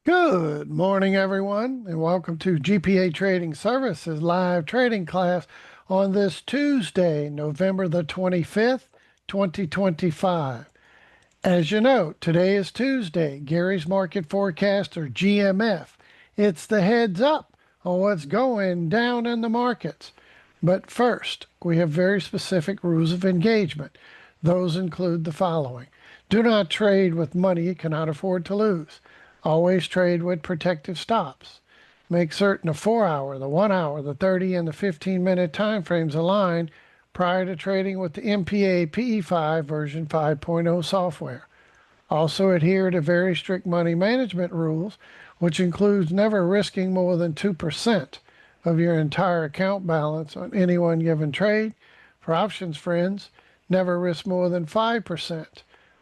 Good morning, everyone, and welcome to GPA Trading Services live trading class on this Tuesday, November the 25th, 2025. As you know, today is Tuesday, Gary's Market Forecast, or GMF. It's the heads up on what's going down in the markets. But first, we have very specific rules of engagement. Those include the following. Do not trade with money you cannot afford to lose. Always trade with protective stops. Make certain the 4-hour, the 1-hour, the 30, and the 15-minute time frames align prior to trading with the MPA PE5 version 5.0 software. Also adhere to very strict money management rules, which includes never risking more than 2% of your entire account balance on any one given trade. For options friends, never risk more than 5%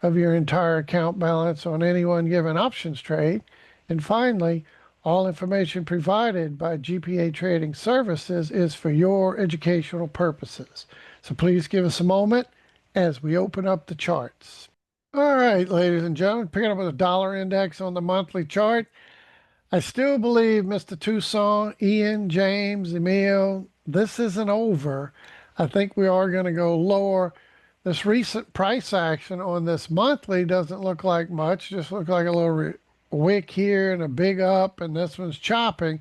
of your entire account balance on any one given options trade. And finally, all information provided by GPA Trading Services is for your educational purposes. So please give us a moment as we open up the charts. All right, ladies and gentlemen, picking up with a dollar index on the monthly chart. I still believe Mr. Tucson, Ian, James, Emil, this isn't over. I think we are going to go lower. This recent price action on this monthly doesn't look like much, just look like a little wick here and a big up, and this one's chopping.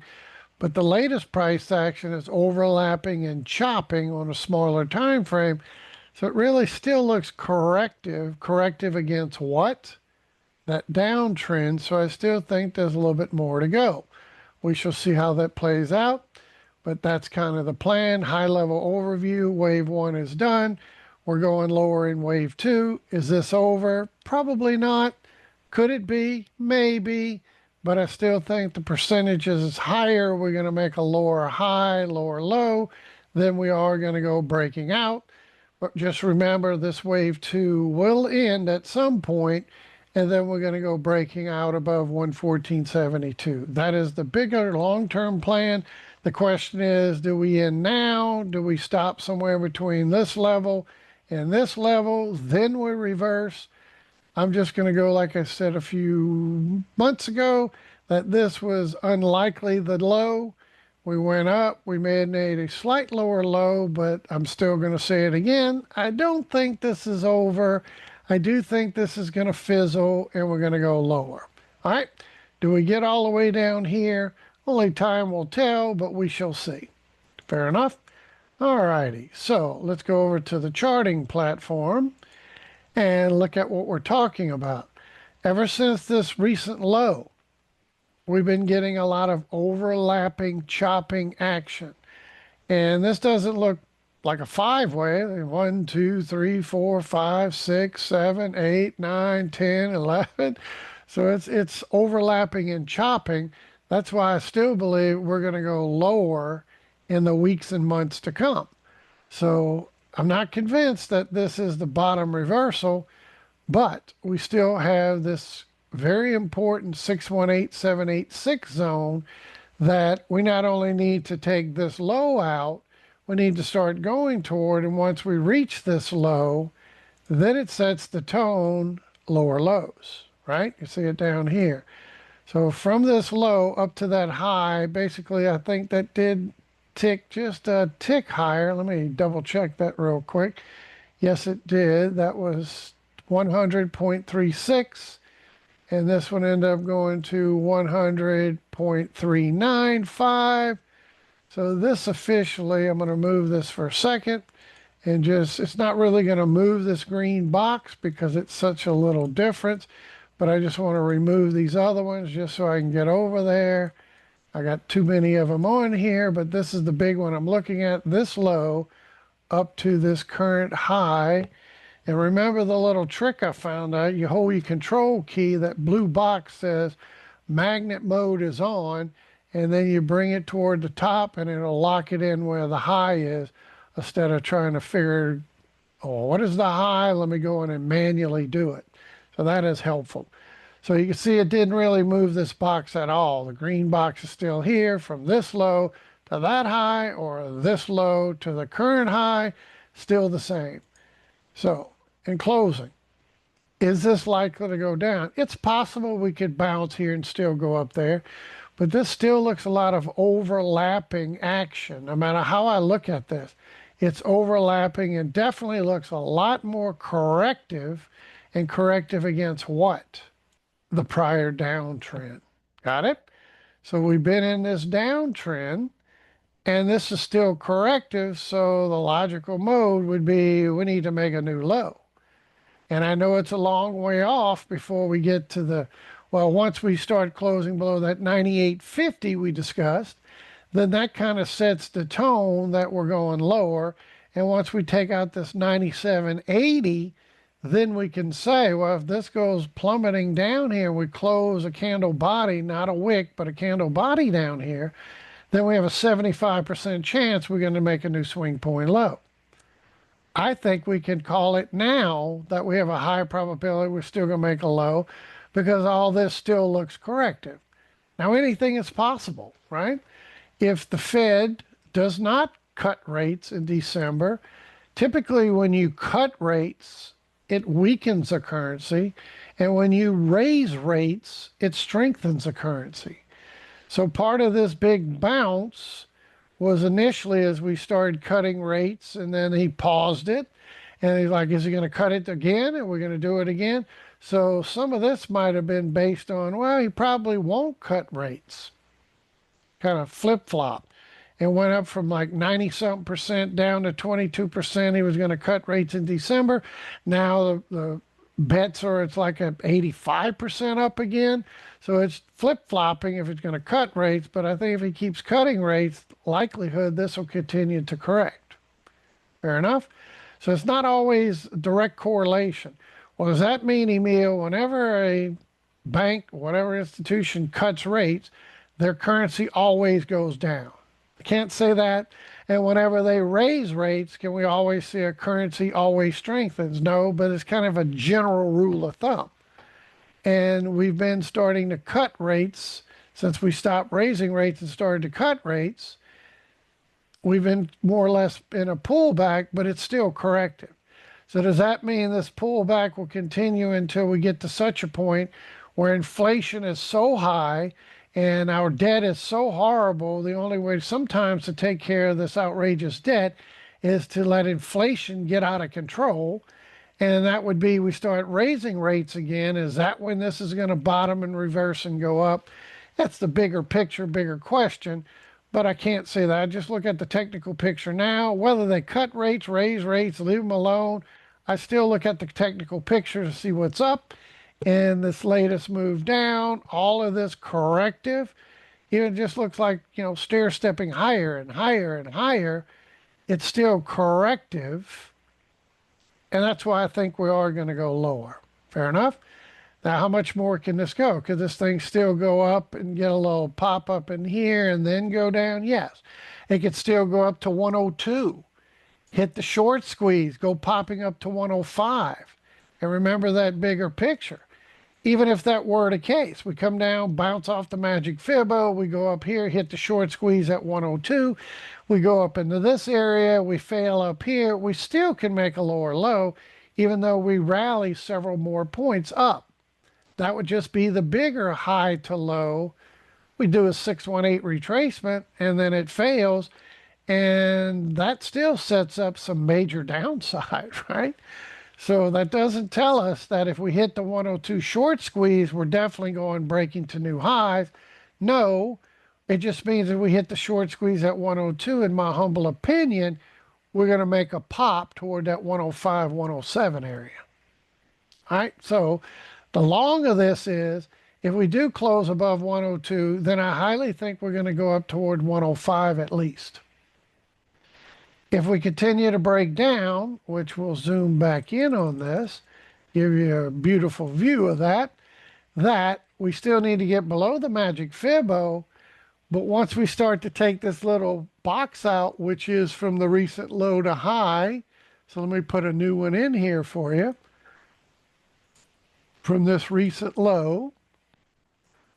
But the latest price action is overlapping and chopping on a smaller time frame. So it really still looks corrective. Corrective against what? That downtrend. So I still think there's a little bit more to go. We shall see how that plays out. But that's kind of the plan. High level overview. Wave 1 is done. We're going lower in wave 2. Is this over? Probably not. Could it be? Maybe. But I still think the percentages is higher. We're going to make a lower high, lower low. Then we are going to go breaking out. But just remember, this wave 2 will end at some point, and then we're going to go breaking out above 114.72. That is the bigger long-term plan. The question is, do we end now? Do we stop somewhere between this level and this level? Then we reverse. I'm just going to go, like I said a few months ago, that this was unlikely the low. We went up, we made a slight lower low, but I'm still going to say it again. I don't think this is over. I do think this is going to fizzle and we're going to go lower. All right. Do we get all the way down here? Only time will tell, but we shall see. Fair enough. All righty. So let's go over to the charting platform and look at what we're talking about. Ever since this recent low, we've been getting a lot of overlapping, chopping action. And this doesn't look like a five-way. 1, 2, 3, 4, 5, 6, 7, 8, 9, 10, 11. So it's overlapping and chopping. That's why I still believe we're going to go lower in the weeks and months to come. So I'm not convinced that this is the bottom reversal, but we still have this very important 618786 zone that we not only need to take this low out, we need to start going toward. And once we reach this low, then it sets the tone, lower lows, right? You see it down here. So from this low up to that high, basically, I think that did tick just a tick higher. Let me double check that real quick. Yes, it did. That was 100.36. And this one ended up going to 100.395. So this officially, I'm going to move this for a second and just, it's not really going to move this green box because it's such a little difference, but I just want to remove these other ones just so I can get over there. I got too many of them on here, but this is the big one I'm looking at, this low up to this current high. And remember the little trick I found out, you hold your control key, that blue box says magnet mode is on, and then you bring it toward the top and it'll lock it in where the high is instead of trying to figure, oh, what is the high? Let me go in and manually do it. So that is helpful. So you can see it didn't really move this box at all. The green box is still here from this low to that high, or this low to the current high, still the same. So in closing, Is this likely to go down? It's possible we could bounce here and still go up there, but this still looks a lot of overlapping action. No matter how I look at this, it's overlapping and definitely looks a lot more corrective, and corrective against what? The prior downtrend. Got it? So we've been in this downtrend and this is still corrective. So the logical mode would be we need to make a new low. And I know it's a long way off before we get to the, well, once we start closing below that 98.50 we discussed, then that kind of sets the tone that we're going lower. And once we take out this 97.80, then we can say, well, if this goes plummeting down here, we close a candle body, not a wick, but a candle body down here, then we have a 75% chance we're going to make a new swing point low. I think we can call it now that we have a high probability we're still going to make a low because all this still looks corrective. Now, anything is possible, right? If the Fed does not cut rates in December, typically when you cut rates, it weakens a currency. And when you raise rates, it strengthens a currency. So part of this big bounce was initially as we started cutting rates, and then he paused it. And he's like, is he going to cut it again? And we're going to do it again. So some of this might have been based on, well, he probably won't cut rates. Kind of flip-flop. It went up from like 90-something% down to 22%. He was going to cut rates in December. Now the bets are it's like at 85% up again. So it's flip-flopping if it's going to cut rates. But I think if he keeps cutting rates, likelihood this will continue to correct. Fair enough? So it's not always direct correlation. Well, does that mean, Emil, whenever a bank, whatever institution cuts rates, their currency always goes down? I can't say that. And whenever they raise rates, can we always see a currency always strengthens? No, but it's kind of a general rule of thumb. And we've been starting to cut rates since we stopped raising rates and started to cut rates. We've been more or less in a pullback, but it's still corrective. So does that mean this pullback will continue until we get to such a point where inflation is so high and our debt is so horrible, the only way sometimes to take care of this outrageous debt is to let inflation get out of control? And that would be we start raising rates again. Is that when this is going to bottom and reverse and go up? That's the bigger picture, bigger question. But I can't say that. I just look at the technical picture now. Whether they cut rates, raise rates, leave them alone, I still look at the technical picture to see what's up. And this latest move down, all of this corrective, even just looks like, stair stepping higher and higher and higher. It's still corrective. And that's why I think we are going to go lower. Fair enough? Now, how much more can this go? Could this thing still go up and get a little pop up in here and then go down? Yes. It could still go up to 102. Hit the short squeeze, go popping up to 105. And remember that bigger picture. Even if that were the case, we come down, bounce off the Magic Fibo, we go up here, hit the short squeeze at 102, we go up into this area, we fail up here, we still can make a lower low, even though we rally several more points up. That would just be the bigger high to low. We do a 618 retracement, and then it fails, and that still sets up some major downside, right? So that doesn't tell us that if we hit the 102 short squeeze, we're definitely going breaking to new highs. No, it just means if we hit the short squeeze at 102, in my humble opinion, we're going to make a pop toward that 105, 107 area. All right, so the long of this is if we do close above 102, then I highly think we're going to go up toward 105 at least. If we continue to break down, which we'll zoom back in on this, give you a beautiful view of that we still need to get below the Magic Fibo. But once we start to take this little box out, which is from the recent low to high, so let me put a new one in here for you. From this recent low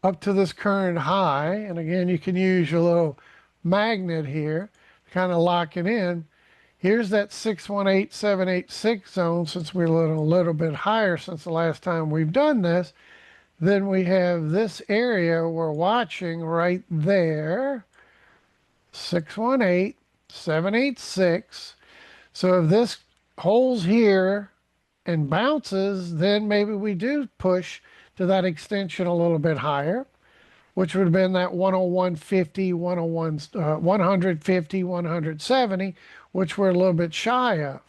up to this current high, and again, you can use your little magnet here to kind of lock it in. Here's that 618786 zone, since we're a little bit higher since the last time we've done this. Then we have this area we're watching right there, 618786. So if this holds here and bounces, then maybe we do push to that extension a little bit higher, which would have been that 101.50, 150, 170, which we're a little bit shy of.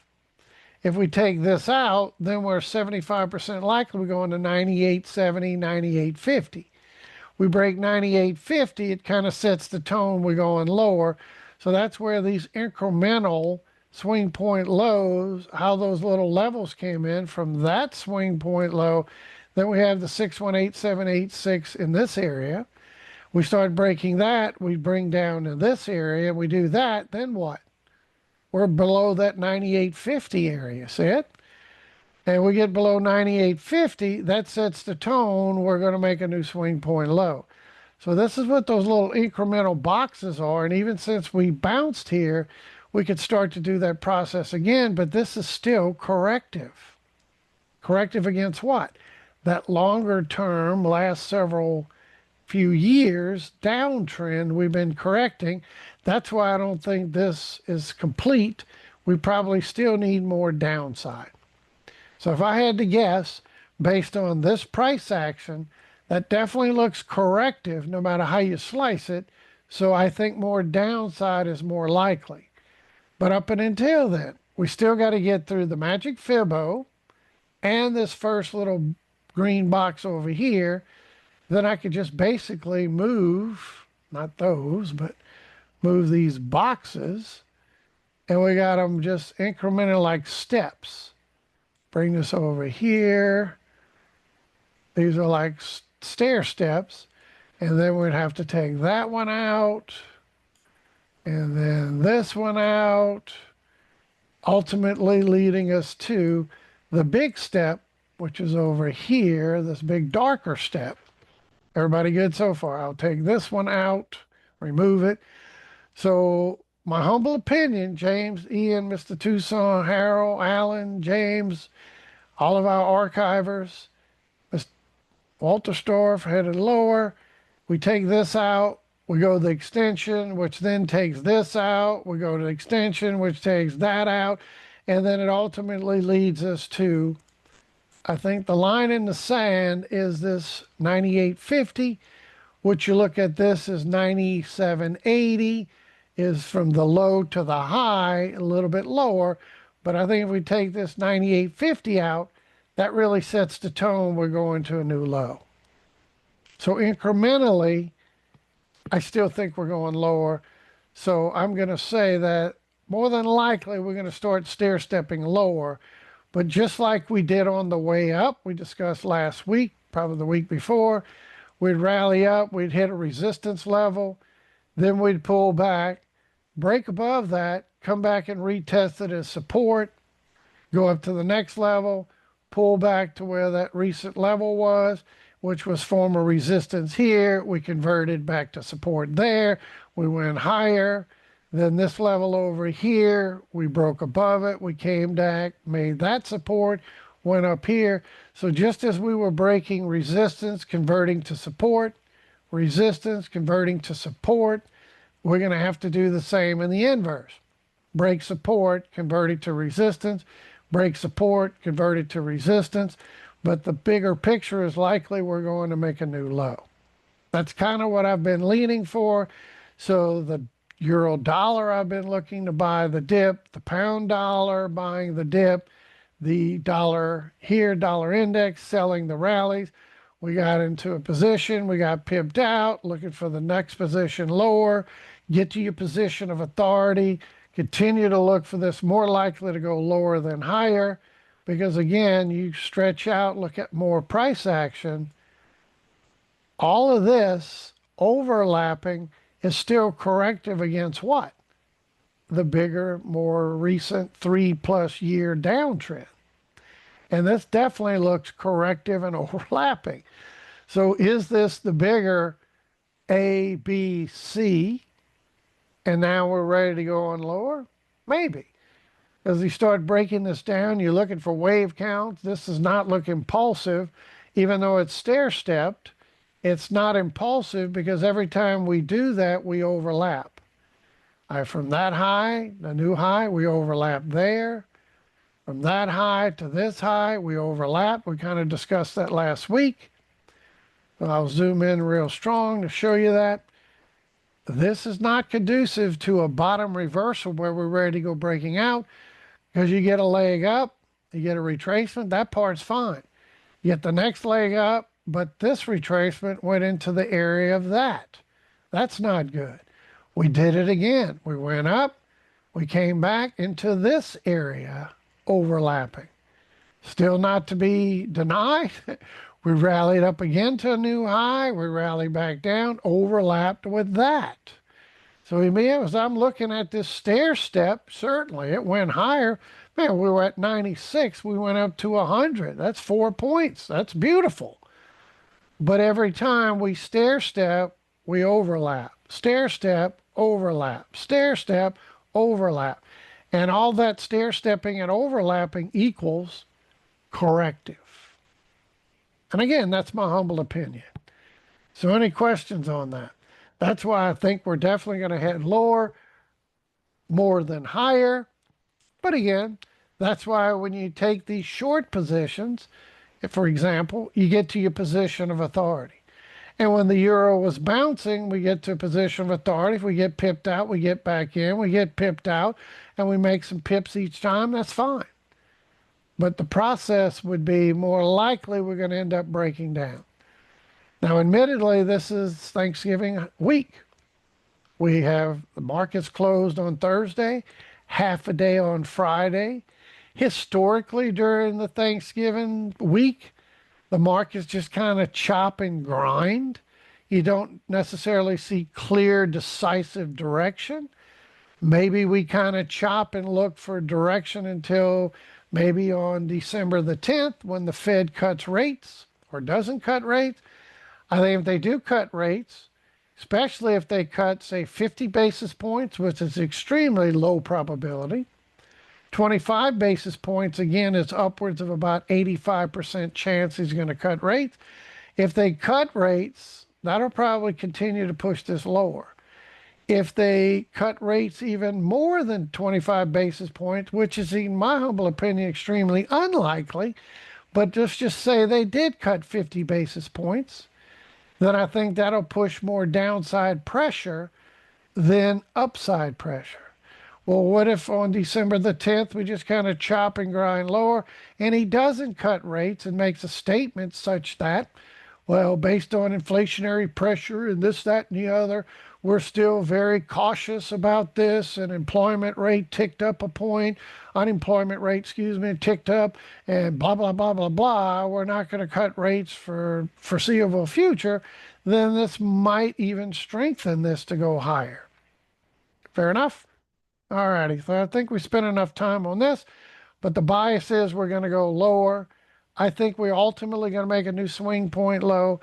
If we take this out, then we're 75% likely we're going to 98.70, 98.50. We break 98.50, it kind of sets the tone we're going lower. So that's where these incremental swing point lows, how those little levels came in from that swing point low. Then we have the 618786 in this area. We start breaking that, we bring down to this area, we do that, then what? We're below that 98.50 area, see it? And we get below 98.50, that sets the tone, we're going to make a new swing point low. So this is what those little incremental boxes are, and even since we bounced here, we could start to do that process again, but this is still corrective. Corrective against what? That longer term, last several few years downtrend we've been correcting. That's why I don't think this is complete. We probably still need more downside. So if I had to guess, based on this price action, that definitely looks corrective no matter how you slice it. So I think more downside is more likely. But up and until then, we still got to get through the Magic Fibo and this first little green box over here. Then I could just basically move, not those, but move these boxes. And we got them just incremental like steps. Bring this over here. These are like stair steps. And then we'd have to take that one out. And then this one out. Ultimately leading us to the big step, which is over here, this big darker step. Everybody good so far? I'll take this one out, remove it. So my humble opinion, James, Ian, Mr. Tucson, Harold, Alan, James, all of our archivers, Mr. Walter Storff headed lower. We take this out. We go to the extension, which then takes this out. We go to the extension, which takes that out. And then it ultimately leads us to, I think the line in the sand is this 98.50, which you look at this is 97.80, is from the low to the high, a little bit lower. But I think if we take this 98.50 out, that really sets the tone. We're going to a new low. So incrementally, I still think we're going lower. So I'm going to say that more than likely we're going to start stair stepping lower. But just like we did on the way up, we discussed last week, probably the week before, we'd rally up, we'd hit a resistance level, then we'd pull back, break above that, come back and retest it as support, go up to the next level, pull back to where that recent level was, which was former resistance here. We converted back to support there. We went higher. Then this level over here, we broke above it. We came back, made that support, went up here. So just as we were breaking resistance, converting to support, resistance, converting to support, we're going to have to do the same in the inverse. Break support, convert it to resistance, break support, convert it to resistance. But the bigger picture is likely we're going to make a new low. That's kind of what I've been leaning for. So the euro dollar, I've been looking to buy the dip, the pound dollar, buying the dip, the dollar here, dollar index, selling the rallies. We got into a position, we got pipped out, looking for the next position lower, get to your position of authority, continue to look for this more likely to go lower than higher, because again, you stretch out, look at more price action. All of this overlapping is still corrective against what? The bigger, more recent 3+ year downtrend. And this definitely looks corrective and overlapping. So is this the bigger A, B, C, and now we're ready to go on lower? Maybe. As you start breaking this down, you're looking for wave counts. This does not look impulsive, even though it's stair-stepped. It's not impulsive because every time we do that, we overlap. From that high, the new high, we overlap there. From that high to this high, we overlap. We kind of discussed that last week. I'll zoom in real strong to show you that. This is not conducive to a bottom reversal where we're ready to go breaking out, because you get a leg up, you get a retracement, that part's fine. You get the next leg up, but this retracement went into the area of that. That's not good. We did it again. We went up, we came back into this area, overlapping. Still not to be denied. We rallied up again to a new high. We rallied back down, overlapped with that. So as I'm looking at this stair step, certainly it went higher. Man, we were at 96. We went up to 100. That's 4 points. That's beautiful. But every time we stair step, we overlap. Stair step, overlap. Stair step, overlap. And all that stair stepping and overlapping equals corrective. And again, that's my humble opinion. So any questions on that? That's why I think we're definitely going to head lower more than higher. But again, that's why when you take these short positions, for example, you get to your position of authority. And when the euro was bouncing, we get to a position of authority. If we get pipped out, we get back in. We get pipped out, and we make some pips each time. That's fine. But the process would be more likely we're going to end up breaking down. Now, admittedly, this is Thanksgiving week. We have the markets closed on Thursday, half a day on Friday. Historically, during the Thanksgiving week, the markets just kind of chop and grind. You don't necessarily see clear, decisive direction. Maybe we kind of chop and look for direction until maybe on December the 10th when the Fed cuts rates or doesn't cut rates. I think if they do cut rates, especially if they cut, say, 50 basis points, which is extremely low probability, 25 basis points, again, is upwards of about 85% chance he's going to cut rates. If they cut rates, that'll probably continue to push this lower. If they cut rates even more than 25 basis points, which is, in my humble opinion, extremely unlikely, but just say they did cut 50 basis points, then I think that'll push more downside pressure than upside pressure. Well, what if on December the 10th we just kind of chop and grind lower and he doesn't cut rates and makes a statement such that, well, based on inflationary pressure and this, that, and the other, we're still very cautious about this, and employment rate ticked up a point, unemployment rate, ticked up, and blah, blah, blah, blah, blah. We're not going to cut rates for foreseeable future. Then this might even strengthen this to go higher. Fair enough? All righty. So I think we spent enough time on this, but the bias is we're going to go lower. I think we're ultimately going to make a new swing point low,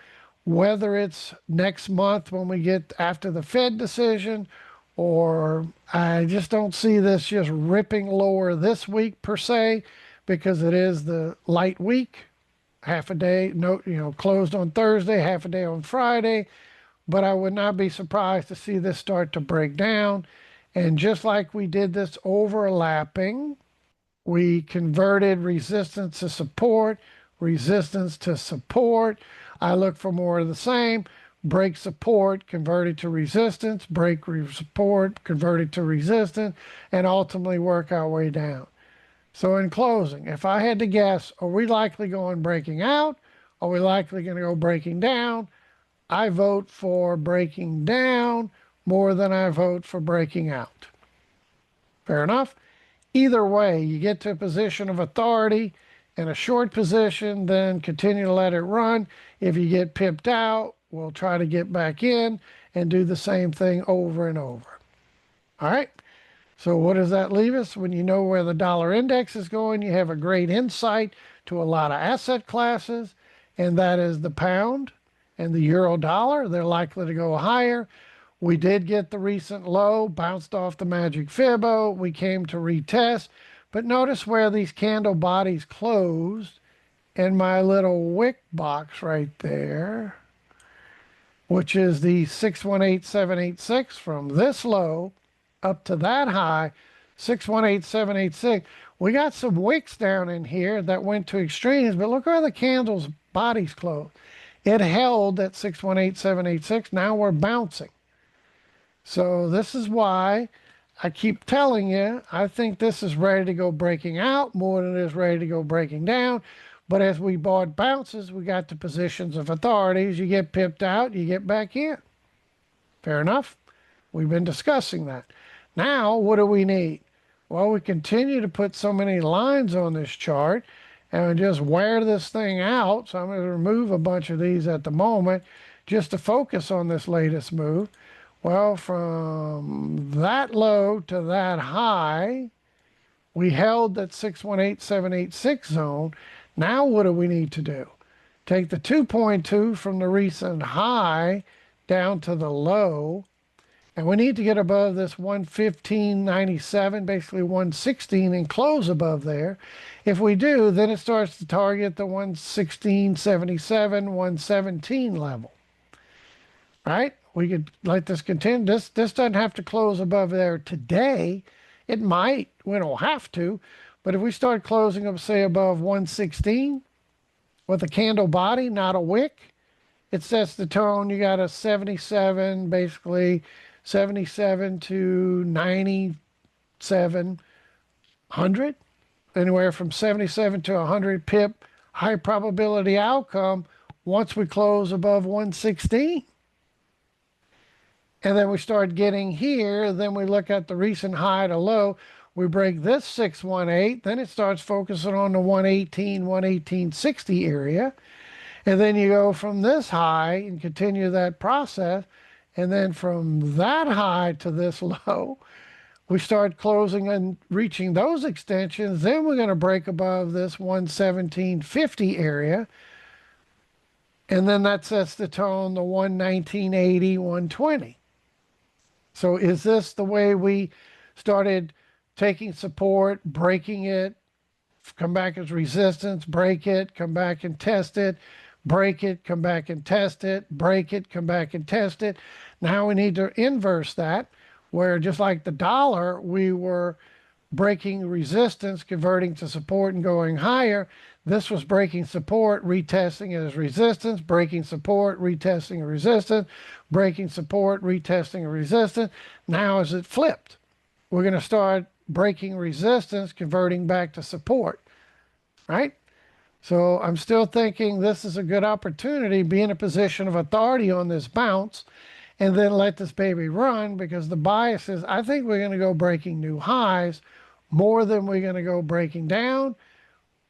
whether it's next month when we get after the Fed decision, or I just don't see this just ripping lower this week per se, because it is the light week, half a day, closed on Thursday, half a day on Friday. But I would not be surprised to see this start to break down. And just like we did this overlapping, we converted resistance to support, resistance to support. I look for more of the same. Break support, converted to resistance, break support, converted to resistance, and ultimately work our way down. So in closing, if I had to guess, are we likely going breaking out? Are we likely going to go breaking down? I vote for breaking down more than I vote for breaking out. Fair enough? Either way, you get to a position of authority in a short position, then continue to let it run. If you get pipped out, we'll try to get back in and do the same thing over and over. All right? So what does that leave us? When you know where the dollar index is going, you have a great insight to a lot of asset classes, and that is the pound and the euro dollar. They're likely to go higher. We did get the recent low, bounced off the Magic Fibo. We came to retest, But notice where these candle bodies closed in my little wick box right there, which is the 618786 from this low up to that high, 618786. We got some wicks down in here that went to extremes, but look where the candle's bodies closed. It held at 618786. Now we're bouncing. So this is why I keep telling you, I think this is ready to go breaking out more than it is ready to go breaking down. But as we bought bounces, we got to positions of authorities. You get pipped out, you get back in. Fair enough? We've been discussing that. Now, what do we need? Well, we continue to put so many lines on this chart and we just wear this thing out. So I'm going to remove a bunch of these at the moment just to focus on this latest move. Well, from that low to that high, we held that 618786 zone. Now what do we need to do? Take the 2.2 from the recent high down to the low, and we need to get above this 115.97, basically 116, and close above there. If we do, then it starts to target the 116.77, 117 level. Right? We could let this continue. This doesn't have to close above there today. It might. We don't have to. But if we start closing up, say, above 116 with a candle body, not a wick, it sets the tone. You got a 77, basically 77 to 9700, anywhere from 77 to 100 pip high probability outcome once we close above 116. And then we start getting here, then we look at the recent high to low, we break this 618, then it starts focusing on the 118, 118.60 area. And then you go from this high and continue that process. And then from that high to this low, we start closing and reaching those extensions. Then we're going to break above this 117.50 area. And then that sets the tone, the 119.80, 120. So is this the way we started taking support, breaking it, come back as resistance, break it, come back and test it, break it, come back and test it, break it, come back and test it? Now we need to inverse that, where just like the dollar, we were breaking resistance, converting to support and going higher. This was breaking support, retesting it as resistance, breaking support, retesting a resistance, breaking support, retesting a resistance. Now as it flipped, we're going to start breaking resistance, converting back to support, right? So I'm still thinking this is a good opportunity, be in a position of authority on this bounce, and then let this baby run, because the bias is, I think we're going to go breaking new highs more than we're going to go breaking down,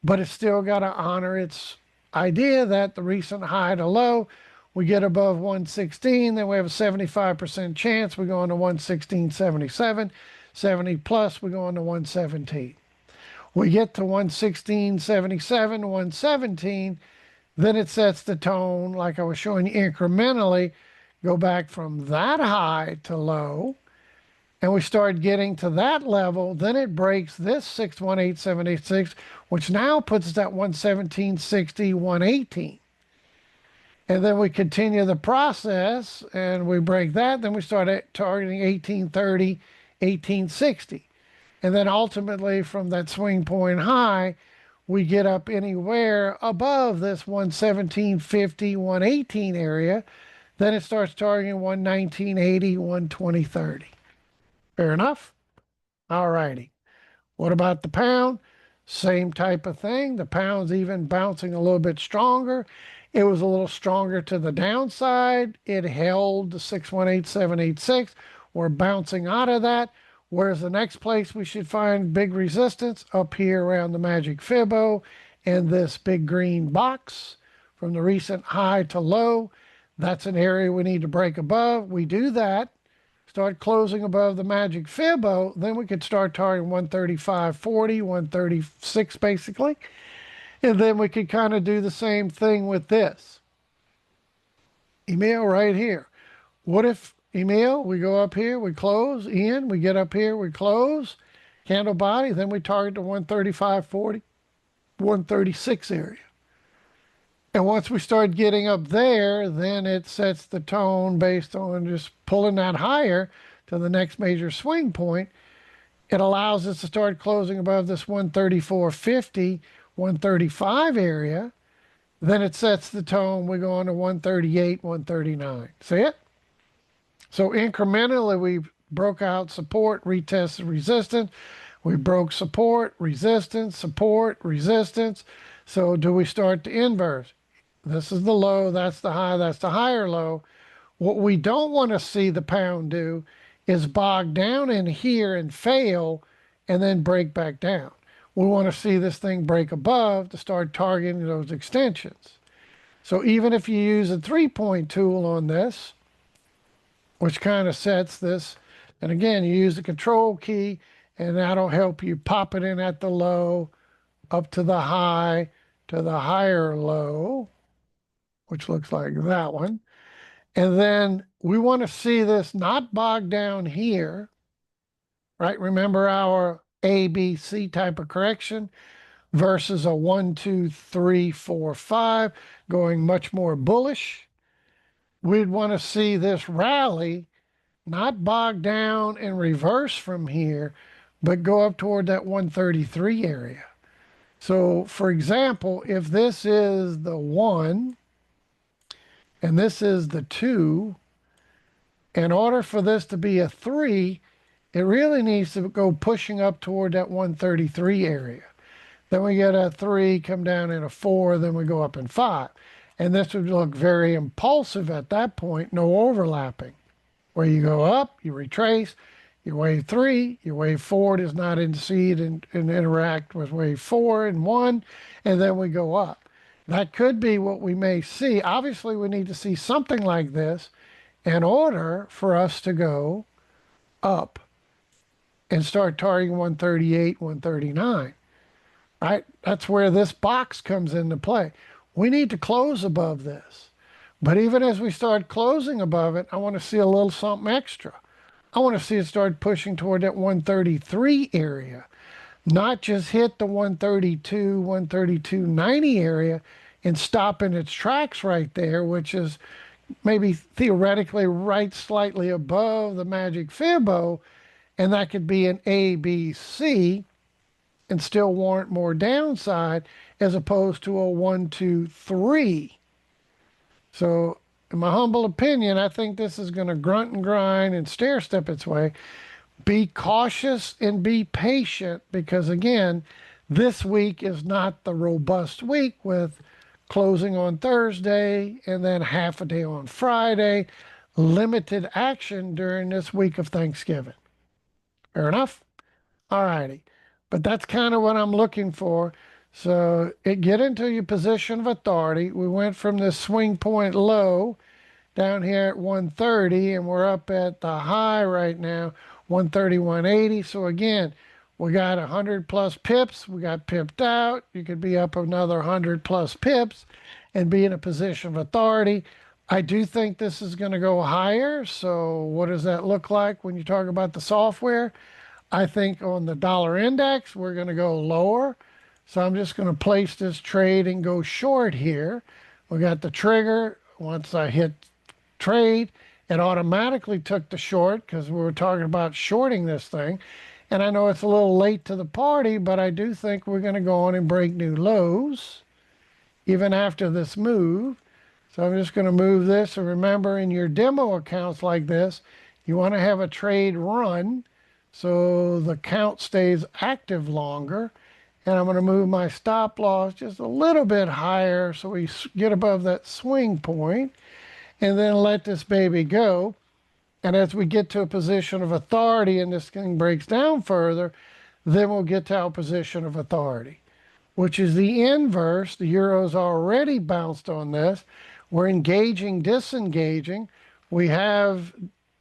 but it's still got to honor its idea that the recent high to low, we get above 116, then we have a 75% chance we go into 116.77, 70 plus we go into 117. We get to 116.77, 117, then it sets the tone, like I was showing you incrementally, go back from that high to low, and we start getting to that level, then it breaks this 618.76, which now puts us at 117.60, 118. And then we continue the process and we break that, then we start targeting 1830, 1860. And then ultimately from that swing point high, we get up anywhere above this 117.50, 118 area. Then it starts targeting 119.80, 120.30. Fair enough? All righty. What about the pound? Same type of thing. The pound's even bouncing a little bit stronger. It was a little stronger to the downside. It held the 618786. We're bouncing out of that. Where's the next place we should find big resistance? Up here around the Magic Fibo and this big green box from the recent high to low. That's an area we need to break above. We do that, start closing above the Magic Fibo, then we could start targeting 135.40, 136 basically. And then we could kind of do the same thing with this. Emil right here. What if, Emil, we go up here, we close in, we get up here, we close, candle body, then we target the 135.40, 136 area. And once we start getting up there, then it sets the tone based on just pulling that higher to the next major swing point. It allows us to start closing above this 134.50, 135 area. Then it sets the tone. We go on to 138, 139. See it? So incrementally, we broke out support, retested resistance. We broke support, resistance, support, resistance. So do we start to inverse? This is the low, that's the high, that's the higher low. What we don't want to see the pound do is bog down in here and fail and then break back down. We want to see this thing break above to start targeting those extensions. So even if you use a 3-point tool on this, which kind of sets this, and again, you use the control key, and that'll help you pop it in at the low, up to the high, to the higher low, which looks like that one. And then we want to see this not bog down here, right? Remember our A, B, C type of correction versus a 1, 2, 3, 4, 5 going much more bullish. We'd want to see this rally not bog down and reverse from here, but go up toward that 133 area. So for example, if this is the 1 and this is the 2, in order for this to be a 3, it really needs to go pushing up toward that 133 area. Then we get a 3, come down in a 4, then we go up in 5. And this would look very impulsive at that point, no overlapping. Where you go up, you retrace, your wave 3, your wave 4 does not intercede and interact with wave 4 and 1, and then we go up. That could be what we may see. Obviously, we need to see something like this in order for us to go up and start targeting 138, 139. Right? That's where this box comes into play. We need to close above this. But even as we start closing above it, I want to see a little something extra. I want to see it start pushing toward that 133 area, not just hit the 132, 132.90 area and stop in its tracks right there, which is maybe theoretically right slightly above the Magic Fibo, and that could be an A, B, C, and still warrant more downside as opposed to a 1, 2, 3. So in my humble opinion, I think this is going to grunt and grind and stair step its way. Be cautious and be patient because, again, this week is not the robust week with closing on Thursday and then half a day on Friday. Limited action during this week of Thanksgiving. Fair enough? All righty. But that's kind of what I'm looking for. So get into your position of authority. We went from this swing point low down here at 130, and we're up at the high right now, 131.80. So again, we got 100 plus pips. We got pipped out. You could be up another 100 plus pips and be in a position of authority. I do think this is going to go higher. So what does that look like when you talk about the software? I think on the dollar index, we're going to go lower. So I'm just going to place this trade and go short here. We got the trigger. Once I hit trade, it automatically took the short because we were talking about shorting this thing. And I know it's a little late to the party, but I do think we're going to go on and break new lows even after this move. So I'm just going to move this. And remember, in your demo accounts like this, you want to have a trade run so the count stays active longer. And I'm going to move my stop loss just a little bit higher so we get above that swing point and then let this baby go. And as we get to a position of authority and this thing breaks down further, then we'll get to our position of authority, which is the inverse. The euro's already bounced on this. We're engaging, disengaging. We have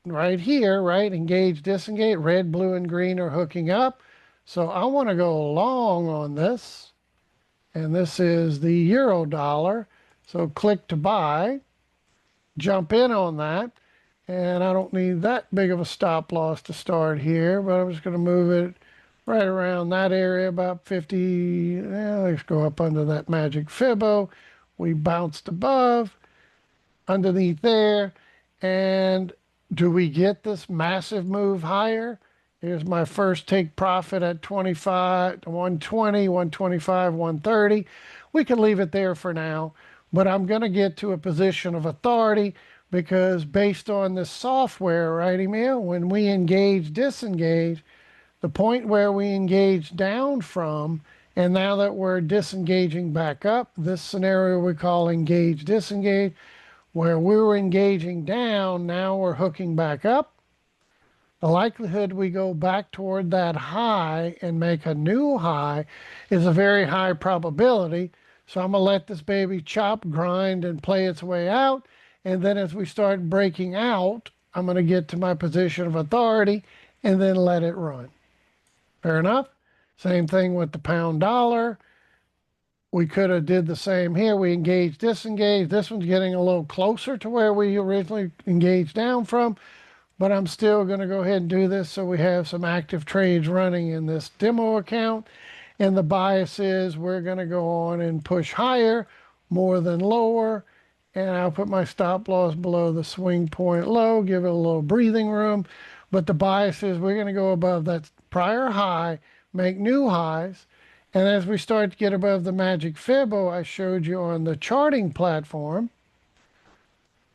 right here, right, engage, disengage, red, blue, and green are hooking up. So I want to go long on this, and this is the euro dollar. So click to buy, jump in on that, and I don't need that big of a stop loss to start here, but I'm just going to move it right around that area, about 50. Let's go up under that Magic Fibo. We bounced above, underneath there. And do we get this massive move higher? Here's my first take profit at 25, 120, 125, 130. We can leave it there for now, but I'm going to get to a position of authority because based on this software, right, Emil, when we engage, disengage, the point where we engage down from, and now that we're disengaging back up, this scenario we call engage, disengage, where we were engaging down, now we're hooking back up. The likelihood we go back toward that high and make a new high is a very high probability. So I'm going to let this baby chop, grind, and play its way out. And then as we start breaking out, I'm going to get to my position of authority and then let it run. Fair enough? Same thing with the pound dollar. We could have did the same here. We engaged, disengaged. This one's getting a little closer to where we originally engaged down from, but I'm still going to go ahead and do this so we have some active trades running in this demo account. And the bias is we're going to go on and push higher more than lower. And I'll put my stop loss below the swing point low, give it a little breathing room. But the bias is we're going to go above that prior high, make new highs. And as we start to get above the Magic Fibo I showed you on the charting platform,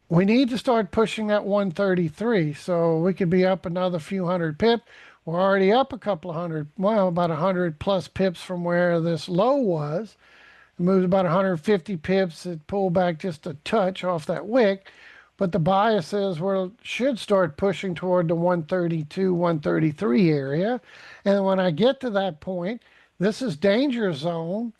we need to start pushing that 133. So we could be up another few hundred pips. We're already up a couple of hundred, well, about 100 plus pips from where this low was. It moved about 150 pips. It pulled back just a touch off that wick. But the bias is we should start pushing toward the 132, 133 area. And when I get to that point, this is danger zone.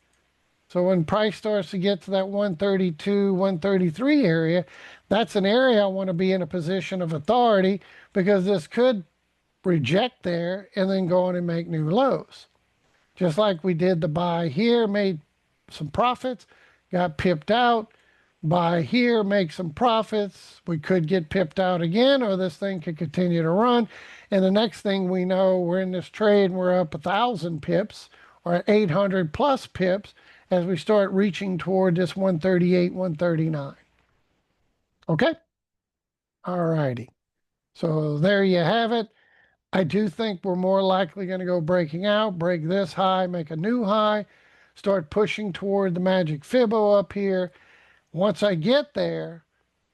So when price starts to get to that 132, 133 area, that's an area I want to be in a position of authority because this could reject there and then go on and make new lows. Just like we did the buy here, made some profits, got pipped out. Buy here, make some profits. We could get pipped out again, or this thing could continue to run. And the next thing we know, we're in this trade and we're up 1,000 pips or 800 plus pips as we start reaching toward this 138, 139. Okay? All righty. So there you have it. I do think we're more likely going to go breaking out, break this high, make a new high, start pushing toward the Magic Fibo up here. Once I get there,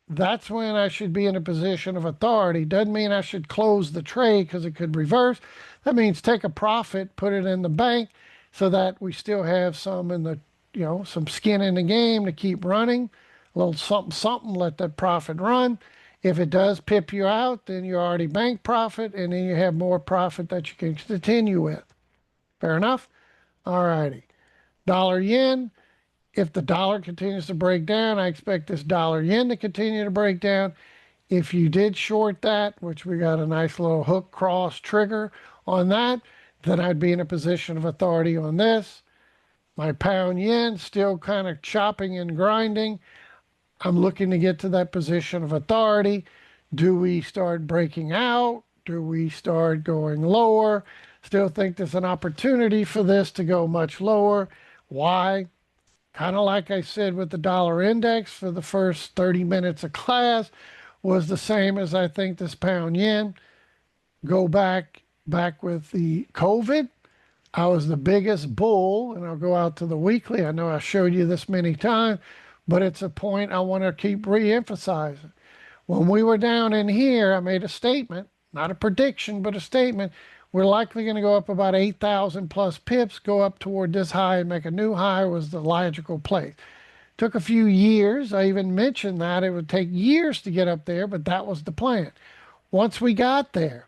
that's when I should be in a position of authority. Doesn't mean I should close the trade because it could reverse. That means take a profit, put it in the bank so that we still have some in the, some skin in the game to keep running. A little something, something, let that profit run. If it does pip you out, then you already bank profit and then you have more profit that you can continue with. Fair enough? All righty. Dollar yen. If the dollar continues to break down, I expect this dollar yen to continue to break down. If you did short that, which we got a nice little hook cross trigger on that, then I'd be in a position of authority on this. My pound yen still kind of chopping and grinding. I'm looking to get to that position of authority. Do we start breaking out? Do we start going lower? Still think there's an opportunity for this to go much lower. Why? Kind of like I said with the dollar index for the first 30 minutes of class was the same as I think this pound yen. Go back with the COVID. I was the biggest bull, and I'll go out to the weekly. I know I showed you this many times, but it's a point I want to keep re-emphasizing. When we were down in here, I made a statement, not a prediction, but a statement. We're likely going to go up about 8,000 plus pips, go up toward this high and make a new high was the logical place. Took a few years. I even mentioned that it would take years to get up there, but that was the plan. Once we got there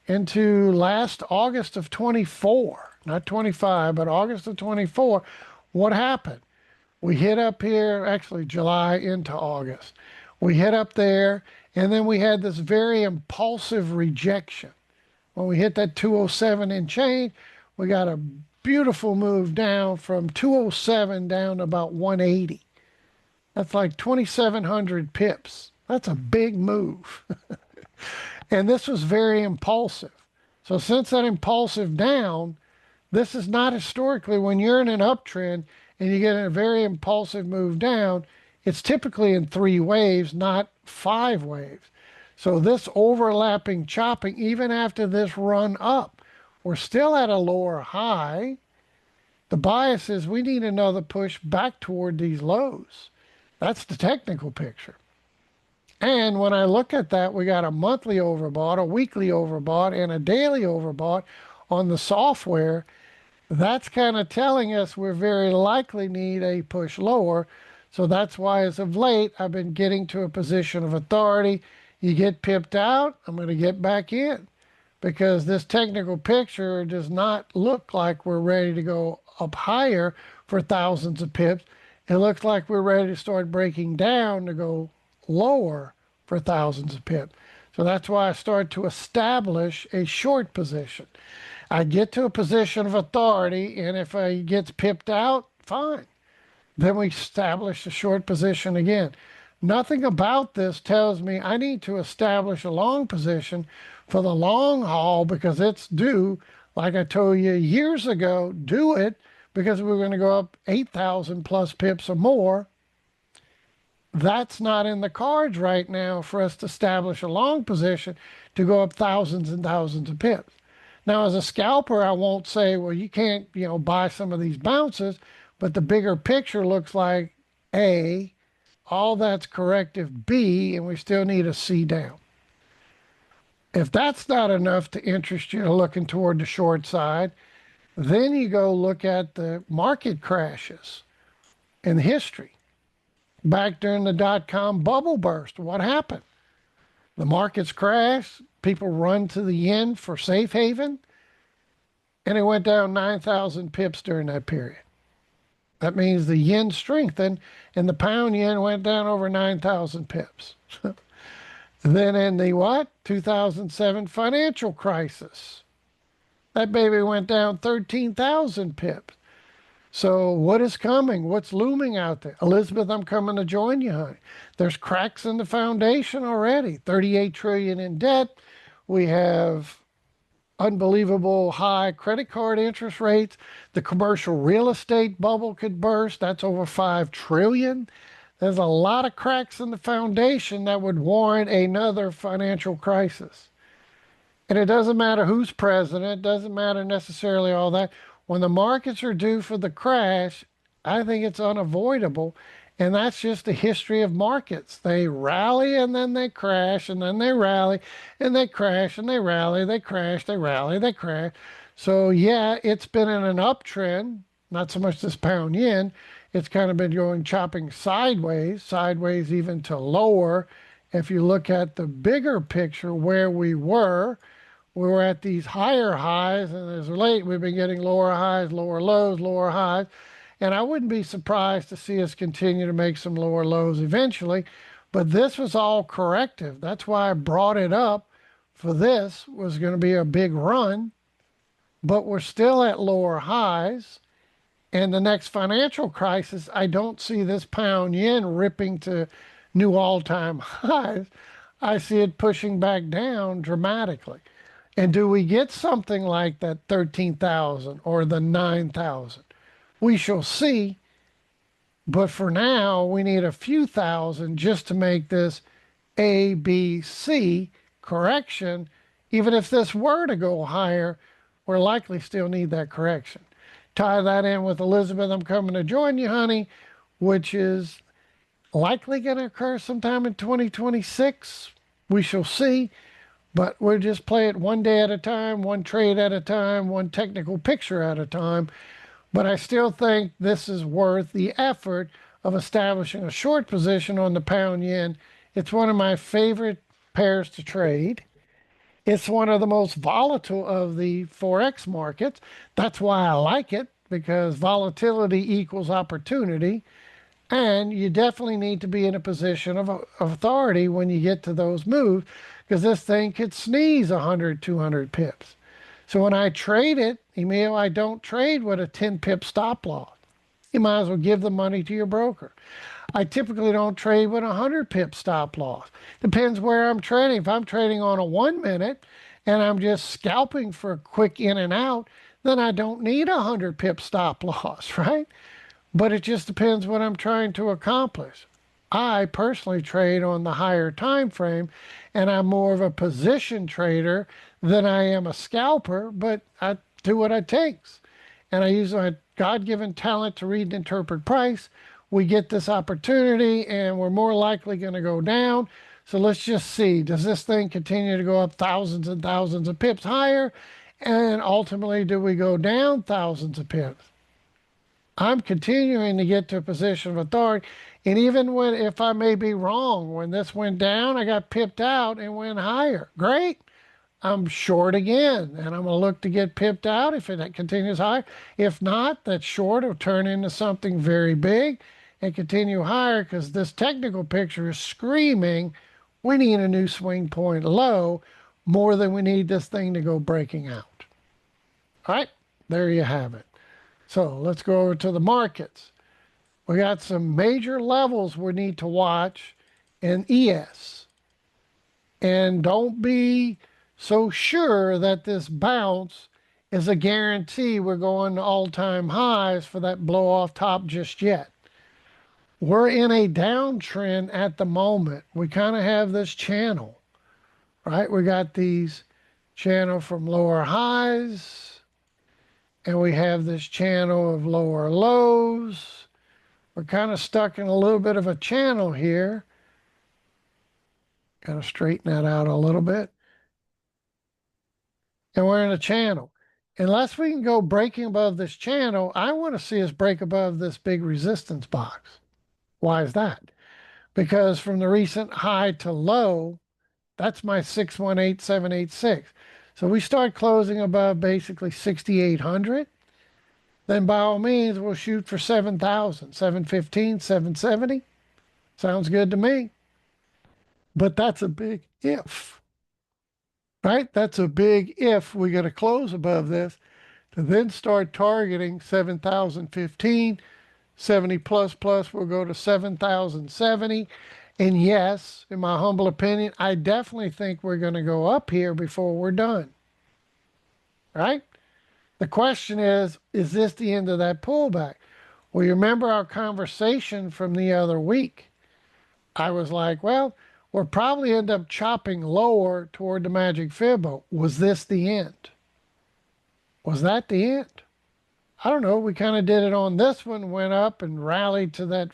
into last August of 24, not 25, but August of 24, what happened? We hit up here, actually July into August. We hit up there, and then we had this very impulsive rejection. When we hit that 207 and change, we got a beautiful move down from 207 down to about 180. That's like 2,700 pips. That's a big move. And this was very impulsive. So since that impulsive down, this is not historically when you're in an uptrend and you get a very impulsive move down, it's typically in 3 waves, not 5 waves. So this overlapping chopping, even after this run up, we're still at a lower high. The bias is we need another push back toward these lows. That's the technical picture. And when I look at that, we got a monthly overbought, a weekly overbought, and a daily overbought on the software. That's kind of telling us we're very likely need a push lower. So that's why as of late, I've been getting to a position of authority. You get pipped out, I'm going to get back in because this technical picture does not look like we're ready to go up higher for thousands of pips. It looks like we're ready to start breaking down to go lower for thousands of pips. So that's why I start to establish a short position. I get to a position of authority, and if I get pipped out, fine. Then we establish a short position again. Nothing about this tells me I need to establish a long position for the long haul because it's due. Like I told you years ago, do it because we're going to go up 8,000 plus pips or more. That's not in the cards right now for us to establish a long position to go up thousands and thousands of pips. Now, as a scalper, I won't say, well, you can't, buy some of these bounces, but the bigger picture looks like A, all that's corrective B, and we still need a C down. If that's not enough to interest you looking toward the short side, then you go look at the market crashes in history. Back during the dot-com bubble burst, what happened? The markets crash, people run to the yen for safe haven, and it went down 9,000 pips during that period. That means the yen strengthened, and the pound yen went down over 9,000 pips. Then in the what? 2007 financial crisis, that baby went down 13,000 pips. So what is coming? What's looming out there? Elizabeth, I'm coming to join you, honey. There's cracks in the foundation already. 38 trillion in debt. We have unbelievable high credit card interest rates. The commercial real estate bubble could burst. That's over 5 trillion. There's a lot of cracks in the foundation that would warrant another financial crisis. And it doesn't matter who's president. It doesn't matter necessarily all that. When the markets are due for the crash, I think it's unavoidable. And that's just the history of markets. They rally and then they crash and then they rally and they crash and they rally, they crash, they rally, they crash. So yeah, it's been in an uptrend, not so much this pound yen. It's kind of been going chopping sideways even to lower. If you look at the bigger picture where we were at these higher highs, and as of late, we've been getting lower highs, lower lows, lower highs. And I wouldn't be surprised to see us continue to make some lower lows eventually. But this was all corrective. That's why I brought it up. For this was going to be a big run, but we're still at lower highs. And the next financial crisis, I don't see this pound yen ripping to new all-time highs. I see it pushing back down dramatically. And do we get something like that 13,000 or the 9,000? We shall see. But for now, we need a few thousand just to make this A, B, C correction. Even if this were to go higher, we're likely still need that correction. Tie that in with Elizabeth, I'm coming to join you, honey, which is likely going to occur sometime in 2026. We shall see. But we'll just play it one day at a time, one trade at a time, one technical picture at a time. But I still think this is worth the effort of establishing a short position on the pound yen. It's one of my favorite pairs to trade. It's one of the most volatile of the Forex markets. That's why I like it, because volatility equals opportunity. And you definitely need to be in a position of authority when you get to those moves, because this thing could sneeze 100, 200 pips. So when I trade it, Emil, I don't trade with a 10 pip stop loss. You might as well give the money to your broker. I typically don't trade with a 100 pip stop loss. Depends where I'm trading. If I'm trading on a 1 minute and I'm just scalping for a quick in and out, then I don't need a 100 pip stop loss, right? But it just depends what I'm trying to accomplish. I personally trade on the higher time frame, and I'm more of a position trader than I am a scalper, but I do what it takes. And I use my God-given talent to read and interpret price. We get this opportunity and we're more likely going to go down. So let's just see, does this thing continue to go up thousands and thousands of pips higher? And ultimately, do we go down thousands of pips? I'm continuing to get to a position of authority. And even when, if I may be wrong, when this went down, I got pipped out and went higher. Great. I'm short again, and I'm going to look to get pipped out if it continues higher. If not, that short will turn into something very big and continue higher because this technical picture is screaming, we need a new swing point low more than we need this thing to go breaking out. All right, there you have it. So let's go over to the markets. We got some major levels we need to watch in ES. And don't be so sure that this bounce is a guarantee we're going to all-time highs for that blow off top just yet. We're in a downtrend at the moment. We kind of have this channel, right? We got these channel from lower highs, and we have this channel of lower lows. We're kind of stuck in a little bit of a channel here. Got to straighten that out a little bit. And we're in a channel. Unless we can go breaking above this channel, I want to see us break above this big resistance box. Why is that? Because from the recent high to low, that's my 618786. So we start closing above basically 6,800. Then by all means, we'll shoot for 7,000, 715, 770. Sounds good to me. But that's a big if, right? That's a big if we got to close above this to then start targeting 7,015, 70 plus plus, we'll go to 7,070. And yes, in my humble opinion, I definitely think we're going to go up here before we're done, right? The question is this the end of that pullback? Well, you remember our conversation from the other week. I was like, well, we'll probably end up chopping lower toward the Magic Fibo. Was this the end? Was that the end? I don't know. We kind of did it on this one, went up and rallied to that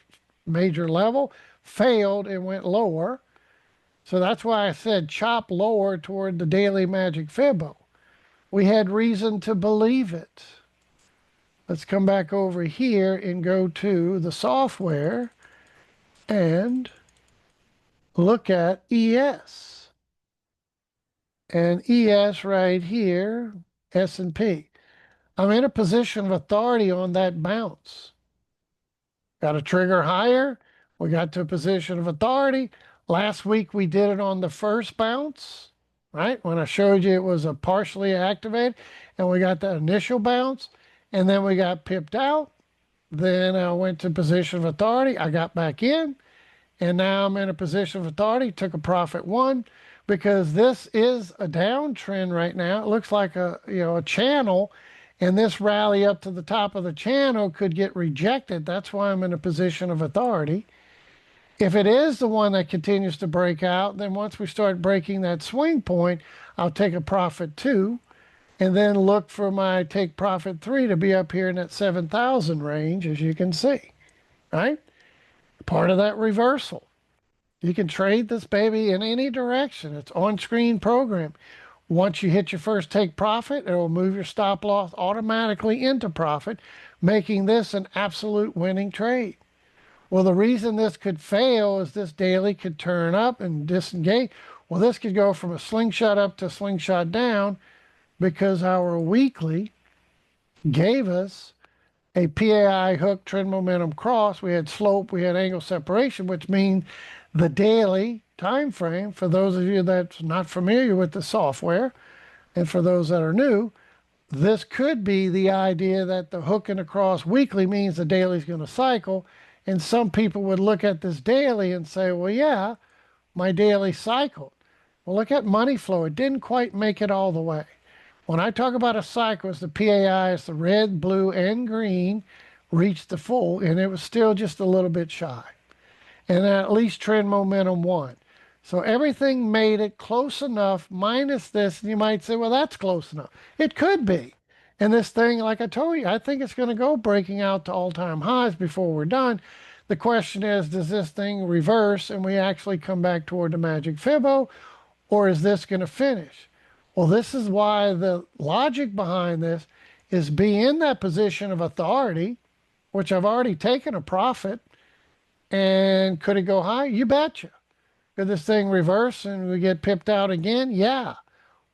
major level, failed and went lower. So that's why I said chop lower toward the daily Magic Fibo. We had reason to believe it. Let's come back over here and go to the software and look at ES. And ES right here, S&P. I'm in a position of authority on that bounce. Got a trigger higher. We got to a position of authority. Last week we did it on the first bounce, right? When I showed you it was a partially activated and we got the initial bounce and then we got pipped out. Then I went to position of authority. I got back in and now I'm in a position of authority. Took a profit one because this is a downtrend right now. It looks like a channel. And this rally up to the top of the channel could get rejected. That's why I'm in a position of authority. If it is the one that continues to break out, then once we start breaking that swing point, I'll take a profit 2 and then look for my take profit 3 to be up here in that 7,000 range, as you can see, right? Part of that reversal. You can trade this baby in any direction. It's on-screen program. Once you hit your first take profit, it will move your stop loss automatically into profit, making this an absolute winning trade. Well, the reason this could fail is this daily could turn up and disengage. Well, this could go from a slingshot up to a slingshot down because our weekly gave us a PAI hook trend momentum cross. We had slope, we had angle separation, which means the daily time frame, for those of you that's not familiar with the software, and for those that are new, this could be the idea that the hook and across weekly means the daily is going to cycle. And some people would look at this daily and say, well, yeah, my daily cycled. Well, look at money flow. It didn't quite make it all the way. When I talk about a cycle, it's the PAI, it's the red, blue, and green reached the full, and it was still just a little bit shy. And at least trend momentum won. So everything made it close enough, minus this, and you might say, well, that's close enough. It could be. And this thing, like I told you, I think it's going to go breaking out to all-time highs before we're done. The question is, does this thing reverse and we actually come back toward the Magic Fibo, or is this going to finish? Well, this is why the logic behind this is be in that position of authority, which I've already taken a profit. And could it go high? You betcha. Could this thing reverse and we get pipped out again? Yeah.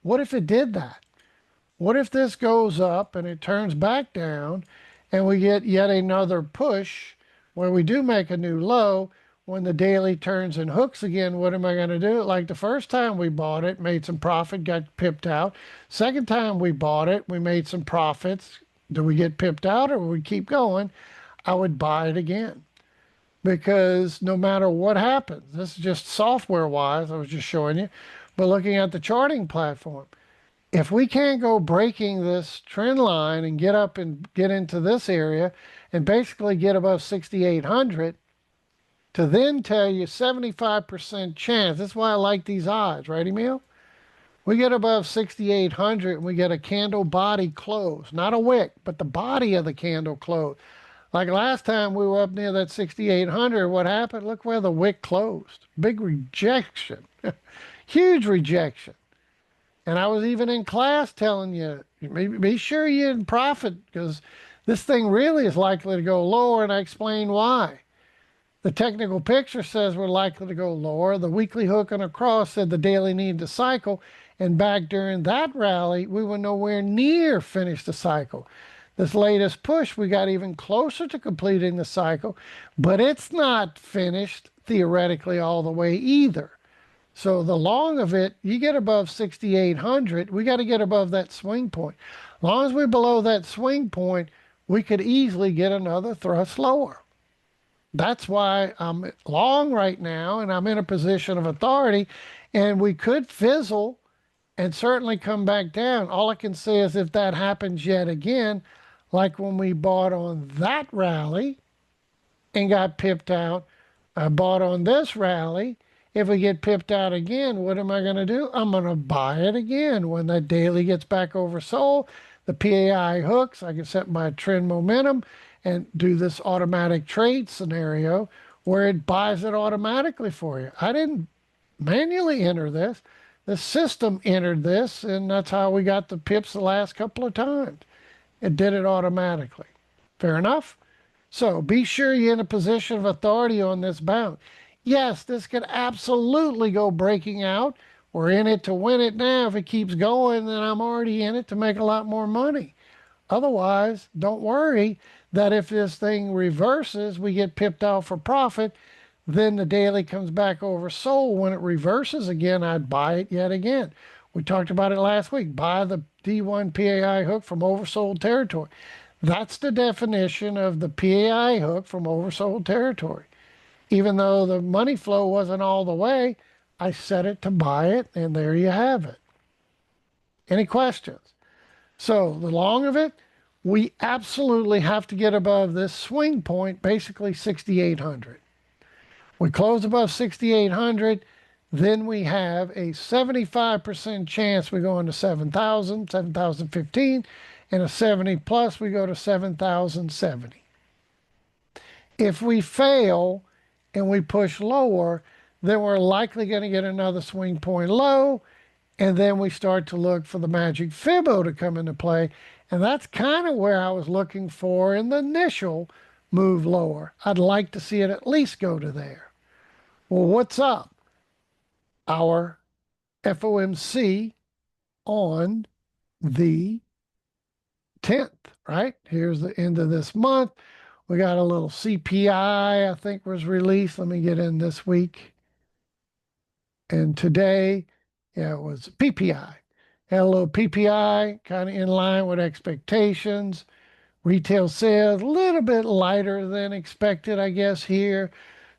What if it did that? What if this goes up and it turns back down and we get yet another push where we do make a new low? When the daily turns and hooks again, what am I going to do? Like the first time we bought it, made some profit, got pipped out. Second time we bought it, we made some profits. Do we get pipped out or we keep going? I would buy it again. Because no matter what happens, this is just software wise, I was just showing you, but looking at the charting platform, if we can't go breaking this trend line and get up and get into this area and basically get above 6,800, to then tell you 75% chance, that's why I like these odds, right, Emil? We get above 6,800 and we get a candle body close, not a wick, but the body of the candle close. Like last time we were up near that 6,800, what happened? Look where the wick closed. Big rejection, huge rejection. And I was even in class telling you, be sure you're in profit because this thing really is likely to go lower, and I explained why. The technical picture says we're likely to go lower. The weekly hook and across said the daily need to cycle, and back during that rally, we were nowhere near finished the cycle. This latest push, we got even closer to completing the cycle, but it's not finished theoretically all the way either. So the long of it, you get above 6,800, we got to get above that swing point. As long as we're below that swing point, we could easily get another thrust lower. That's why I'm long right now, and I'm in a position of authority, and we could fizzle and certainly come back down. All I can say is if that happens yet again, like when we bought on that rally and got pipped out, I bought on this rally. If we get pipped out again, what am I going to do? I'm going to buy it again. When that daily gets back oversold, the PAI hooks, I can set my trend momentum and do this automatic trade scenario where it buys it automatically for you. I didn't manually enter this. The system entered this, and that's how we got the pips the last couple of times. It did it automatically. Fair enough? So be sure you're in a position of authority on this bounce. Yes, this could absolutely go breaking out. We're in it to win it now. If it keeps going, then I'm already in it to make a lot more money. Otherwise, don't worry that if this thing reverses, we get pipped out for profit, then the daily comes back oversold. When it reverses again, I'd buy it yet again. We talked about it last week. Buy the D1 PAI hook from oversold territory. That's the definition of the PAI hook from oversold territory. Even though the money flow wasn't all the way, I set it to buy it, and there you have it. Any questions? So the long of it, we absolutely have to get above this swing point, basically 6,800. We close above 6,800, then we have a 75% chance we go into 7,000, 7,015, and a 70 plus we go to 7,070. If we fail and we push lower, then we're likely going to get another swing point low, and then we start to look for the Magic Fibo to come into play, and that's kind of where I was looking for in the initial move lower. I'd like to see it at least go to there. Well, what's up? Our FOMC on the 10th, right? Here's the end of this month. We got a little CPI, I think, was released. Let me get in this week. And today, yeah, it was PPI. Had a little PPI, kind of in line with expectations. Retail sales, a little bit lighter than expected, I guess, here.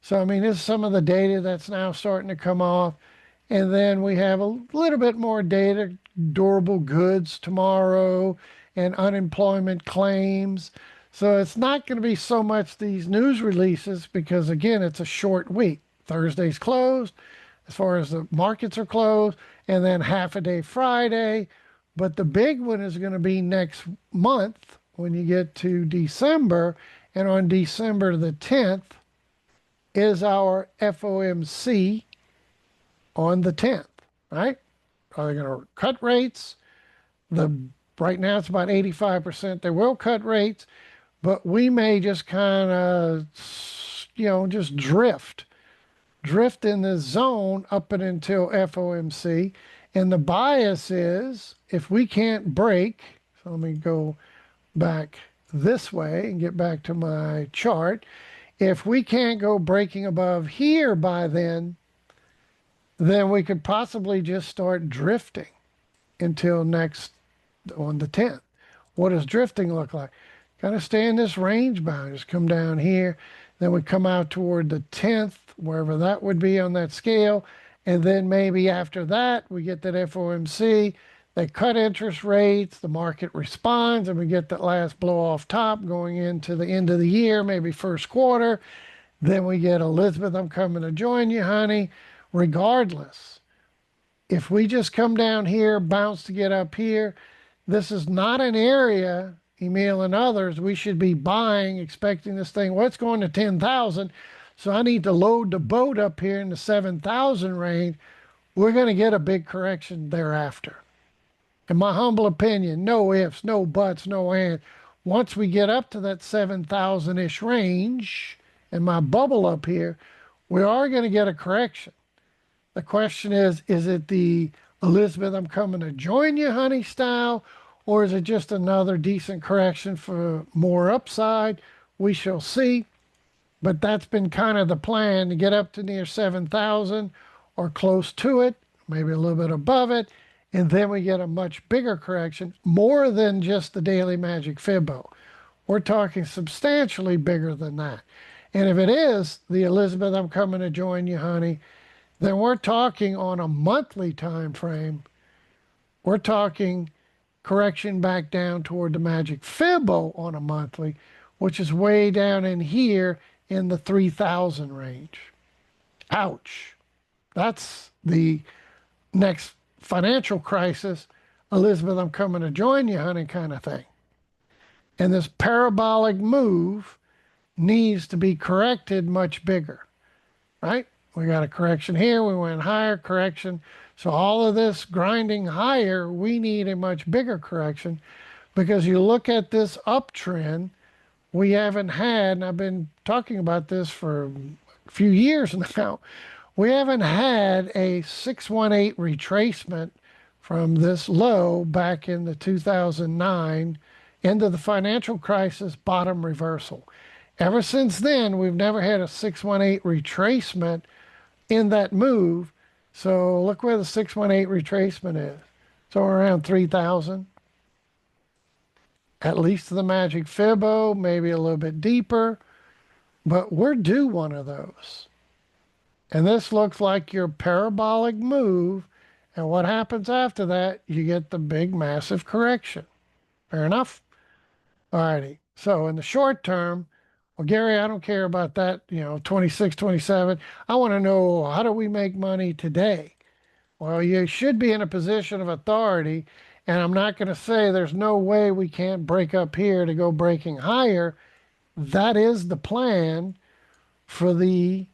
So, I mean, this is some of the data that's now starting to come off. And then we have a little bit more data, durable goods tomorrow and unemployment claims. So it's not going to be so much these news releases because, again, it's a short week. Thursday's closed as far as the markets are closed, and then half a day Friday. But the big one is going to be next month when you get to December. And on December the 10th is our FOMC on the 10th, right? Are they going to cut rates? The right now it's about 85%. They will cut rates, but we may just kind of, just drift in the zone up and until FOMC. And the bias is if we can't break, so let me go back this way and get back to my chart. If we can't go breaking above here by then we could possibly just start drifting until next on the 10th. What does drifting look like? Got to stay in this range bound. Just come down here. Then we come out toward the 10th, wherever that would be on that scale. And then maybe after that, we get that FOMC. They cut interest rates. The market responds, and we get that last blow off top going into the end of the year, maybe first quarter. Then we get Elizabeth, I'm coming to join you, honey. Regardless, if we just come down here, bounce to get up here, this is not an area, Emil and others, we should be buying, expecting this thing. Well, it's going to 10,000. So I need to load the boat up here in the 7,000 range. We're going to get a big correction thereafter. In my humble opinion, no ifs, no buts, no ands. Once we get up to that 7,000-ish range and my bubble up here, we are going to get a correction. The question is it the Elizabeth, I'm coming to join you, honey style, or is it just another decent correction for more upside? We shall see. But that's been kind of the plan to get up to near 7,000 or close to it, maybe a little bit above it, and then we get a much bigger correction, more than just the daily Magic Fibo. We're talking substantially bigger than that. And if it is the Elizabeth, I'm coming to join you, honey, then we're talking on a monthly time frame. We're talking correction back down toward the Magic Fibo on a monthly, which is way down in here in the 3,000 range. Ouch. That's the next financial crisis, Elizabeth, I'm coming to join you, honey, kind of thing. And this parabolic move needs to be corrected much bigger, right? We got a correction here. We went higher, correction. So all of this grinding higher, we need a much bigger correction because you look at this uptrend, we haven't had, and I've been talking about this for a few years now, we haven't had a 618 retracement from this low back in the 2009 end of the financial crisis bottom reversal. Ever since then, we've never had a 618 retracement in that move. So look where the 618 retracement is. So around 3,000. At least the Magic Fibo, maybe a little bit deeper. But we're due one of those. And this looks like your parabolic move. And what happens after that? You get the big, massive correction. Fair enough? All righty. So in the short term, well, Gary, I don't care about that, 26, 27. I want to know, how do we make money today? Well, you should be in a position of authority, and I'm not going to say there's no way we can't break up here to go breaking higher. That is the plan for the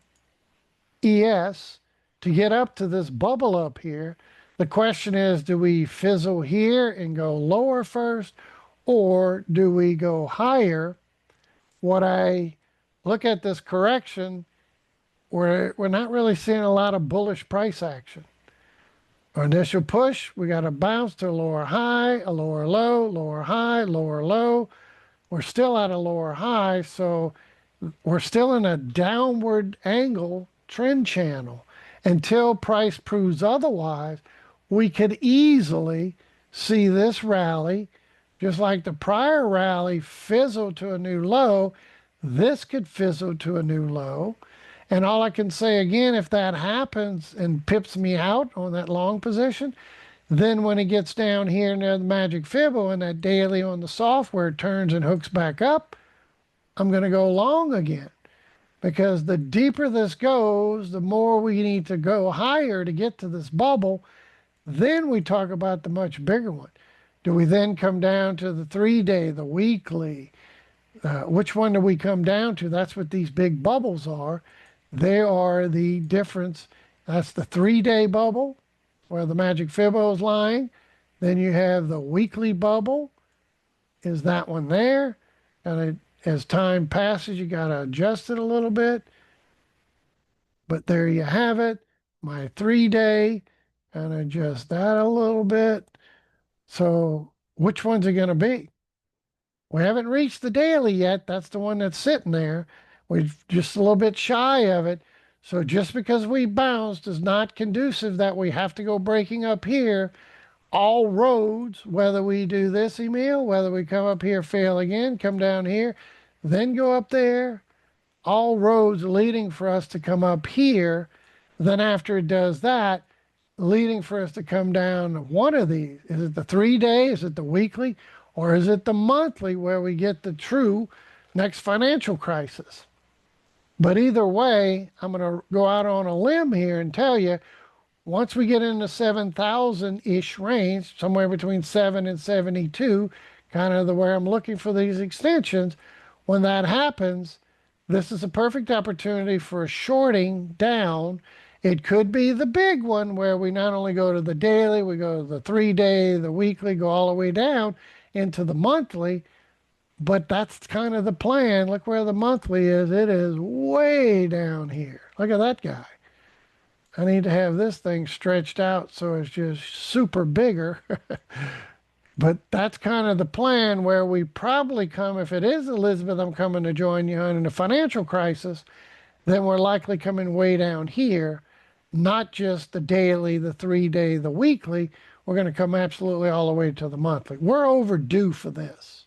ES to get up to this bubble up here. The question is, do we fizzle here and go lower first, or do we go higher? What I look at this correction, we're not really seeing a lot of bullish price action. Our initial push, we got a bounce to a lower high, a lower low, lower high, lower low. We're still at a lower high, so we're still in a downward angle trend channel. Until price proves otherwise, we could easily see this rally. Just like the prior rally fizzled to a new low, this could fizzle to a new low. And all I can say again, if that happens and pips me out on that long position, then when it gets down here near the Magic Fibo and that daily on the software turns and hooks back up, I'm going to go long again. Because the deeper this goes, the more we need to go higher to get to this bubble. Then we talk about the much bigger one. Do we then come down to the 3-day, the weekly? Which one do we come down to? That's what these big bubbles are. They are the difference. That's the 3-day bubble where the Magic Fibo is lying. Then you have the weekly bubble, is that one there. And as time passes, you got to adjust it a little bit. But there you have it, my 3-day, and adjust that a little bit. So which one's it going to be? We haven't reached the daily yet. That's the one that's sitting there. We're just a little bit shy of it. So just because we bounced is not conducive that we have to go breaking up here. All roads, whether we do this, Emil, whether we come up here, fail again, come down here, then go up there, all roads leading for us to come up here. Then after it does that, leading for us to come down one of these. Is it the 3-day? Is it the weekly? Or is it the monthly where we get the true next financial crisis? But either way, I'm going to go out on a limb here and tell you once we get in the 7,000-ish range, somewhere between 7 and 72, kind of the where I'm looking for these extensions, when that happens, this is a perfect opportunity for a shorting down. It could be the big one where we not only go to the daily, we go to the 3-day, the weekly, go all the way down into the monthly. But that's kind of the plan. Look where the monthly is. It is way down here. Look at that guy. I need to have this thing stretched out so it's just super bigger. But that's kind of the plan where we probably come, if it is Elizabeth, I'm coming to join you on in a financial crisis, then we're likely coming way down here, not just the daily, the 3-day, the weekly. We're going to come absolutely all the way to the monthly. We're overdue for this,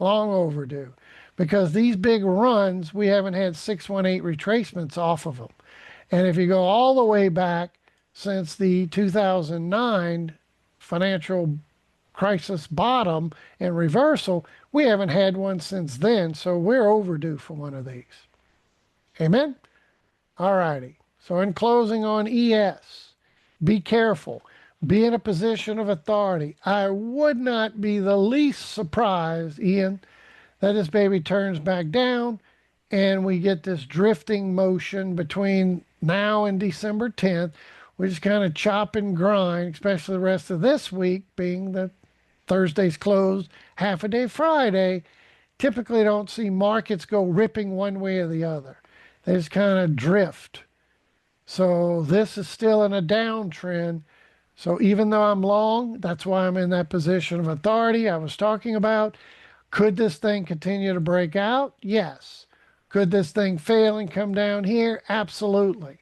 long overdue, because these big runs, we haven't had 618 retracements off of them. And if you go all the way back since the 2009 financial crisis bottom and reversal, we haven't had one since then. So we're overdue for one of these. Amen? All righty. So in closing on ES, be careful. Be in a position of authority. I would not be the least surprised, Ian, that this baby turns back down and we get this drifting motion between now and December 10th. We just kind of chop and grind, especially the rest of this week being the Thursday's closed, half a day Friday. Typically don't see markets go ripping one way or the other. They just kind of drift. So this is still in a downtrend. So even though I'm long, that's why I'm in that position of authority I was talking about. Could this thing continue to break out? Yes. Could this thing fail and come down here? Absolutely.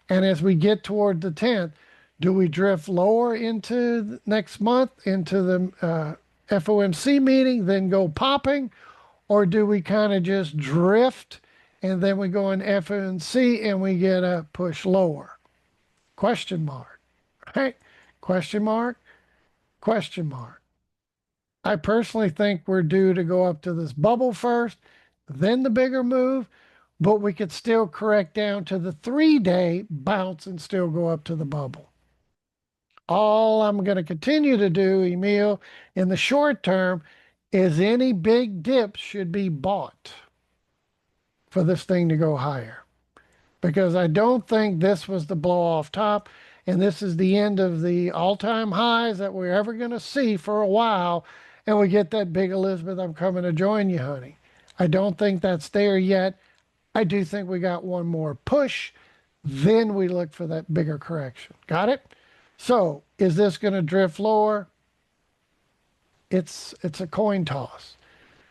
And as we get toward the 10th, do we drift lower into next month, into the FOMC meeting, then go popping? Or do we kind of just drift and then we go in FOMC and we get a push lower? Question mark. Right? Question mark? Question mark. I personally think we're due to go up to this bubble first, then the bigger move, but we could still correct down to the 3-day bounce and still go up to the bubble. All I'm going to continue to do, Emil, in the short term is any big dips should be bought for this thing to go higher. Because I don't think this was the blow off top, and this is the end of the all-time highs that we're ever going to see for a while, and we get that big Elizabeth, I'm coming to join you, honey. I don't think that's there yet. I do think we got one more push, then we look for that bigger correction. Got it? So is this going to drift lower? It's a coin toss.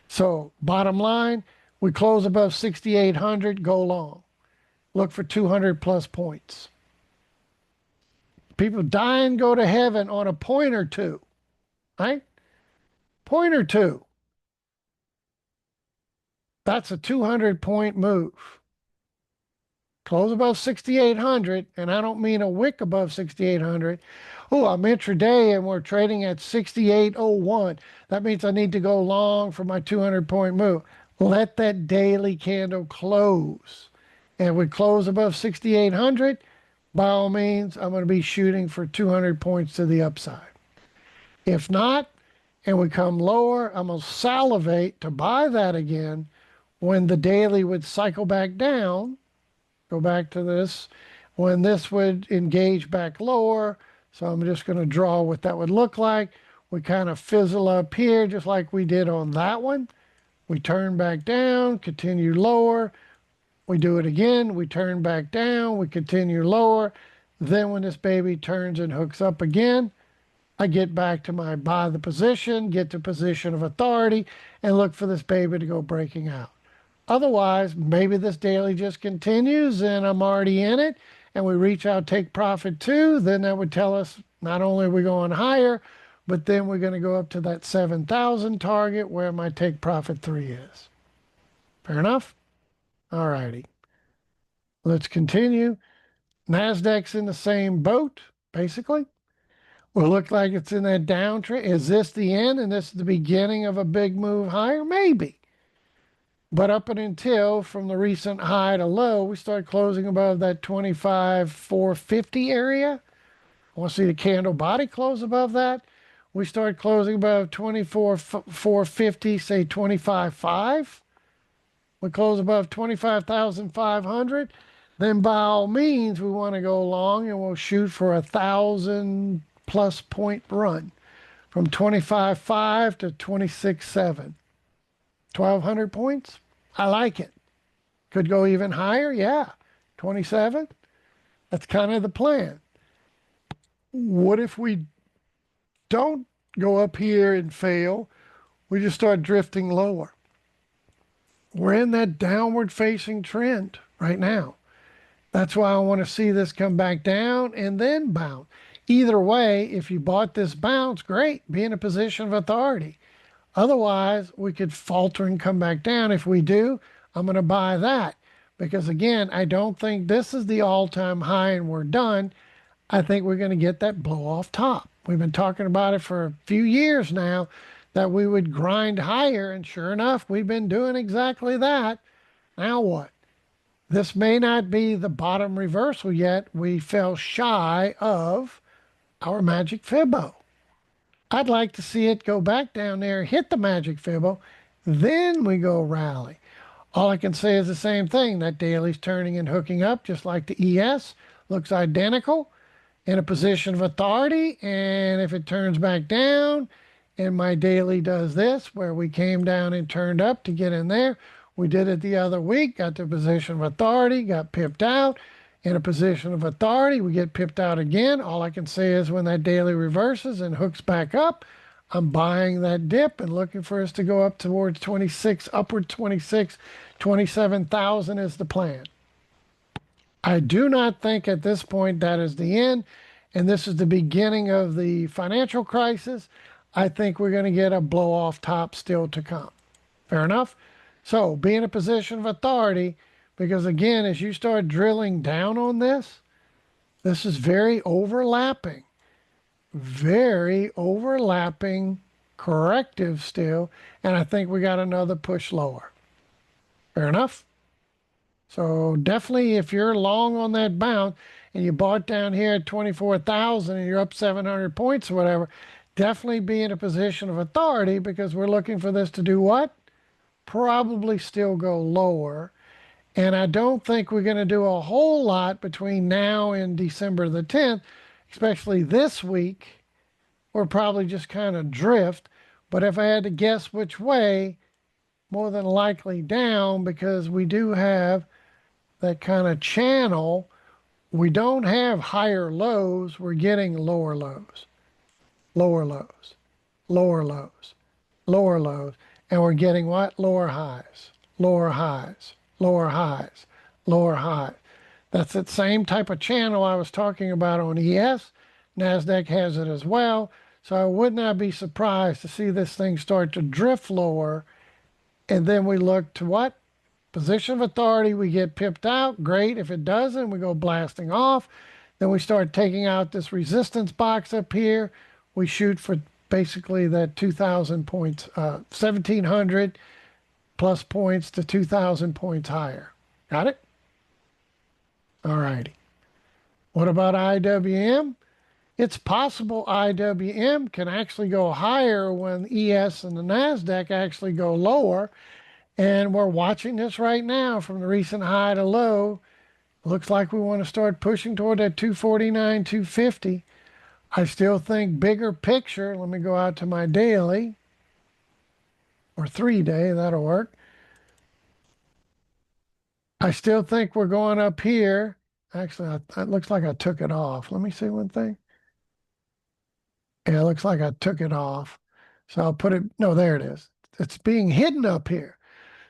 So bottom line, we close above 6,800, go long. Look for 200 plus points. People die and go to heaven on a point or two, right? Point or two. That's a 200 point move. close above 6,800, and I don't mean a wick above 6,800. Oh, I'm intraday and we're trading at 68.01. That means I need to go long for my 200-point move. Let that daily candle close. And we close above 6,800, by all means, I'm going to be shooting for 200 points to the upside. If not, and we come lower, I'm going to salivate to buy that again when the daily would cycle back down. Go back to this, when this would engage back lower. So I'm just going to draw what that would look like. We kind of fizzle up here just like we did on that one. We turn back down, continue lower. We do it again. We turn back down. We continue lower. Then when this baby turns and hooks up again, I get back to my buy the position, get to position of authority, and look for this baby to go breaking out. Otherwise, maybe this daily just continues and I'm already in it and we reach out, take profit too. Then that would tell us not only are we going higher, but then we're going to go up to that 7,000 target where my take profit 3 is. Fair enough? All righty. Let's continue. NASDAQ's in the same boat, basically. Will look like it's in that downtrend. Is this the end and this is the beginning of a big move higher? Maybe. But up and until from the recent high to low, we start closing above that 25,450 area. I want to see the candle body close above that. We start closing above 24,450, say 25,500. We close above 25,500. Then by all means, we want to go long and we'll shoot for 1,000+ point run from 25,500 to 26,700. 1,200 points? I like it. Could go even higher? Yeah. 27? That's kind of the plan. What if we don't go up here and fail? We just start drifting lower. We're in that downward facing trend right now. That's why I want to see this come back down and then bounce. Either way, if you bought this bounce, great, be in a position of authority. Otherwise, we could falter and come back down. If we do, I'm going to buy that. Because again, I don't think this is the all-time high and we're done. I think we're going to get that blow off top. We've been talking about it for a few years now that we would grind higher. And sure enough, we've been doing exactly that. Now what? This may not be the bottom reversal yet. We fell shy of our Magic Fibo. I'd like to see it go back down there, hit the Magic Fibo, then we go rally. All I can say is the same thing. That daily's turning and hooking up just like the ES. Looks identical in a position of authority. And if it turns back down and my daily does this, where we came down and turned up to get in there, we did it the other week, got to a position of authority, got pipped out. In a position of authority, we get pipped out again. All I can say is when that daily reverses and hooks back up, I'm buying that dip and looking for us to go up towards 26, upward 26, 27,000 is the plan. I do not think at this point that is the end, and this is the beginning of the financial crisis. I think we're going to get a blow off top still to come. Fair enough? So be in a position of authority. Because again, as you start drilling down on this, this is very overlapping corrective still. And I think we got another push lower. Fair enough? So definitely if you're long on that bounce and you bought down here at 24,000 and you're up 700 points or whatever, definitely be in a position of authority because we're looking for this to do what? Probably still go lower. And I don't think we're going to do a whole lot between now and December the 10th, especially this week. We'll probably just kind of drift. But if I had to guess which way, more than likely down because we do have that kind of channel. We don't have higher lows. We're getting lower lows, lower lows, lower lows, lower lows. And we're getting what? Lower highs, lower highs. Lower highs, lower highs. That's that same type of channel I was talking about on ES. NASDAQ has it as well. So I would not be surprised to see this thing start to drift lower. And then we look to what? Position of authority, we get pipped out. Great. If it doesn't, we go blasting off. Then we start taking out this resistance box up here. We shoot for basically that 2,000 points, 1,700 plus points to 2,000 points higher. Got it? All righty. What about IWM? It's possible IWM can actually go higher when ES and the NASDAQ actually go lower. And we're watching this right now from the recent high to low. Looks like we want to start pushing toward that 249, 250. I still think bigger picture. Let me go out to my daily or 3-day. That'll work. I still think we're going up here. Actually, it looks like I took it off. Let me see one thing. Yeah, it looks like I took it off. So I'll put it, no, there it is. It's being hidden up here.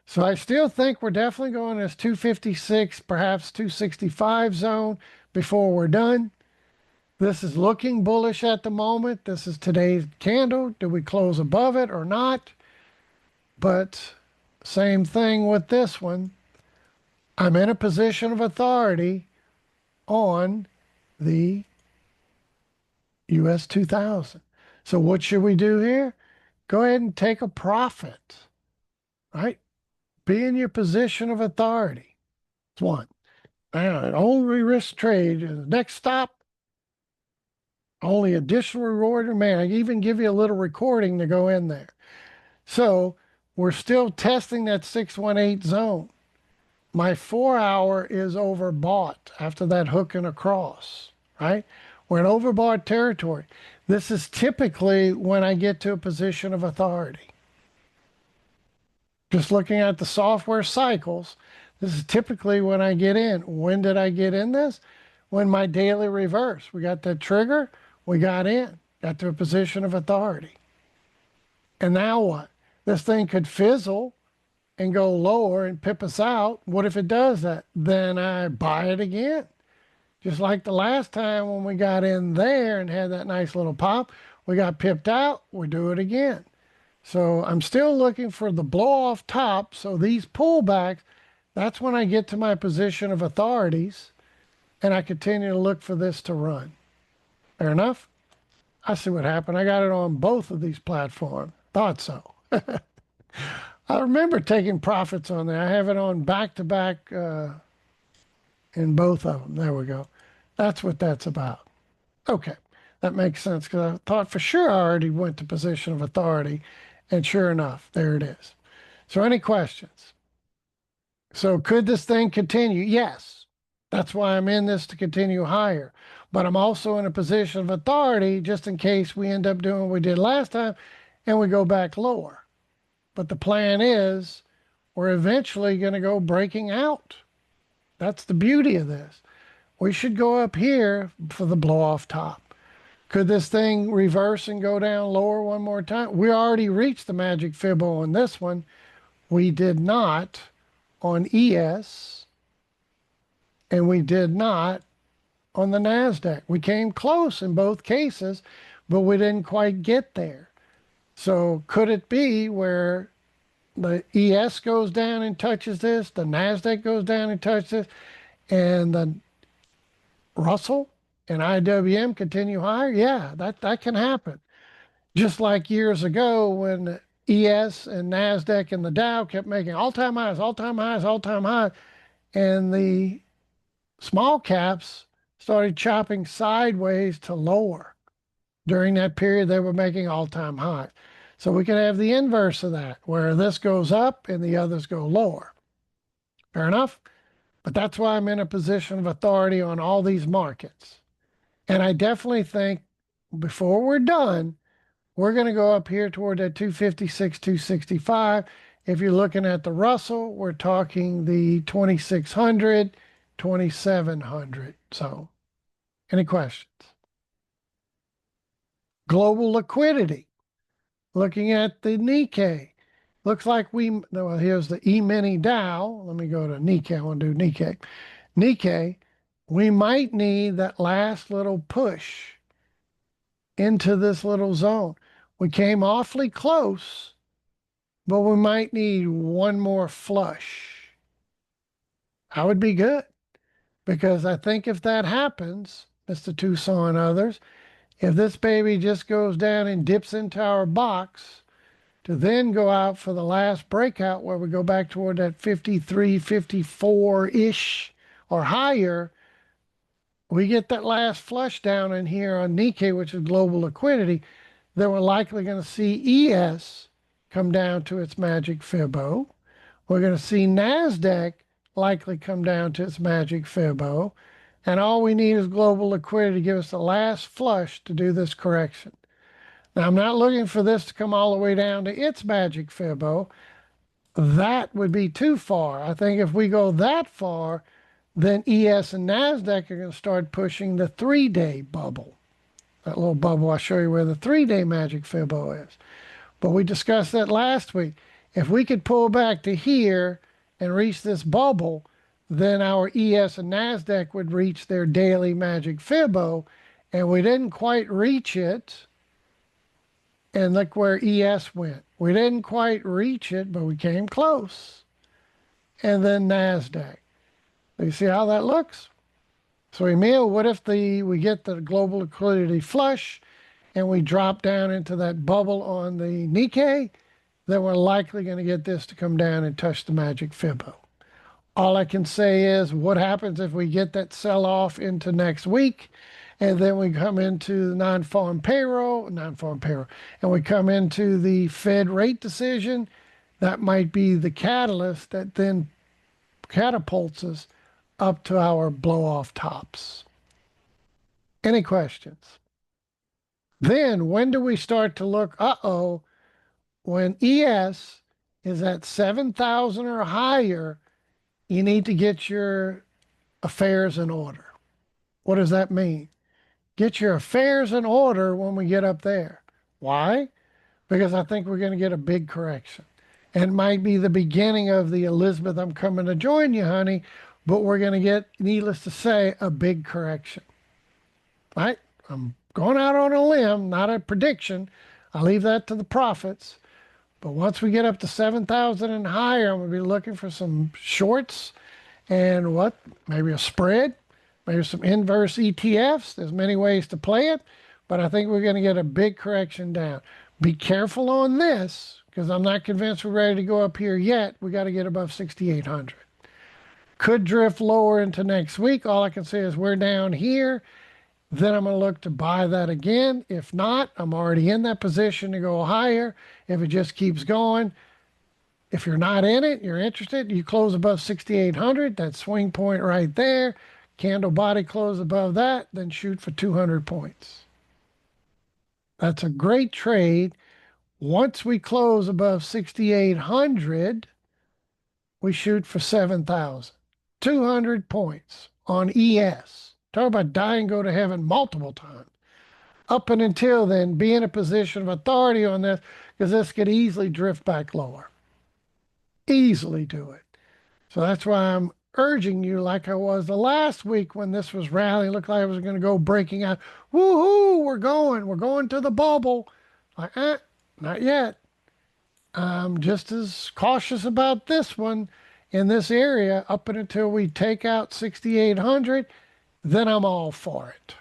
So I still think we're definitely going this 256, perhaps 265 zone before we're done. This is looking bullish at the moment. This is today's candle. Do we close above it or not? But same thing with this one. I'm in a position of authority on the US 2000. So what should we do here? Go ahead and take a profit, right? Be in your position of authority. It's one. And only risk trade. Next stop, only additional reward. Man, I even give you a little recording to go in there. So we're still testing that 618 zone. My 4-hour is overbought after that hook and across, right? We're in overbought territory. This is typically when I get to a position of authority. Just looking at the software cycles, this is typically when I get in. When did I get in this? When my daily reverse. We got that trigger, we got in, got to a position of authority. And now what? This thing could fizzle and go lower and pip us out. What if it does that? Then I buy it again. Just like the last time when we got in there and had that nice little pop, we got pipped out, we do it again. So I'm still looking for the blow off top. So these pullbacks, that's when I get to my position of authorities and I continue to look for this to run. Fair enough? I see what happened. I got it on both of these platforms. Thought so. I remember taking profits on there. I have it on back to back in both of them. There we go. That's what that's about. Okay, that makes sense because I thought for sure I already went to position of authority, and sure enough, there it is. So any questions? So could this thing continue? Yes. That's why I'm in this to continue higher. But I'm also in a position of authority just in case we end up doing what we did last time and we go back lower. But the plan is we're eventually going to go breaking out. That's the beauty of this. We should go up here for the blow off top. Could this thing reverse and go down lower one more time? We already reached the magic Fibo on this one. We did not on ES, and we did not on the NASDAQ. We came close in both cases, but we didn't quite get there. So could it be where the ES goes down and touches this, the NASDAQ goes down and touches this, and the Russell and IWM continue higher? Yeah, that can happen. Just like years ago when ES and NASDAQ and the Dow kept making all-time highs, all-time highs, all-time highs, and the small caps started chopping sideways to lower. During that period, they were making all-time highs. So we can have the inverse of that, where this goes up and the others go lower. Fair enough? But that's why I'm in a position of authority on all these markets. And I definitely think before we're done, we're going to go up here toward that 256, 265. If you're looking at the Russell, we're talking the 2600, 2700. So, any questions? Global liquidity. Looking at the Nikkei. Looks like well, here's the E-mini Dow. Let me go to Nikkei. I want to do Nikkei. Nikkei, we might need that last little push into this little zone. We came awfully close, but we might need one more flush. I would be good, because I think if that happens, Mr. Tucson and others, if this baby just goes down and dips into our box to then go out for the last breakout where we go back toward that 53, 54-ish or higher, we get that last flush down in here on Nikkei, which is global liquidity, then we're likely going to see ES come down to its magic Fibo. We're going to see NASDAQ likely come down to its magic Fibo. And all we need is global liquidity to give us the last flush to do this correction. Now, I'm not looking for this to come all the way down to its magic Fibo. That would be too far. I think if we go that far, then ES and NASDAQ are going to start pushing the 3-day bubble. That little bubble, I'll show you where the 3-day magic Fibo is. But we discussed that last week. If we could pull back to here and reach this bubble, then our ES and NASDAQ would reach their daily magic Fibo, and we didn't quite reach it. And look where ES went. We didn't quite reach it, but we came close. And then NASDAQ. You see how that looks? So Emil, what if we get the global liquidity flush and we drop down into that bubble on the Nikkei? Then we're likely going to get this to come down and touch the magic Fibo. All I can say is, what happens if we get that sell-off into next week, and then we come into the non-farm payroll, and we come into the Fed rate decision? That might be the catalyst that then catapults us up to our blow-off tops. Any questions? Then when do we start to look, when ES is at 7,000 or higher, you need to get your affairs in order. What does that mean? Get your affairs in order when we get up there. Why? Because I think we're going to get a big correction. And it might be the beginning of the Elizabeth, I'm coming to join you, honey, but we're going to get, needless to say, a big correction. Right? I'm going out on a limb, not a prediction. I leave that to the prophets. But once we get up to 7,000 and higher, I'm going to be looking for some shorts and maybe a spread, maybe some inverse ETFs. There's many ways to play it, but I think we're going to get a big correction down. Be careful on this, because I'm not convinced we're ready to go up here yet. We got to get above 6,800. Could drift lower into next week. All I can say is we're down here. Then I'm going to look to buy that again. If not, I'm already in that position to go higher. If it just keeps going, if you're not in it, you're interested, you close above 6,800, that swing point right there. Candle body close above that, then shoot for 200 points. That's a great trade. Once we close above 6,800, we shoot for 7,000. 200 points on ES. Talk about die and go to heaven multiple times. Up and until then, be in a position of authority on this, because this could easily drift back lower. Easily do it. So that's why I'm urging you, like I was the last week when this was rallying, looked like it was going to go breaking out. Woohoo, we're going to the bubble. Like, not yet. I'm just as cautious about this one in this area up and until we take out 6,800, then I'm all for it.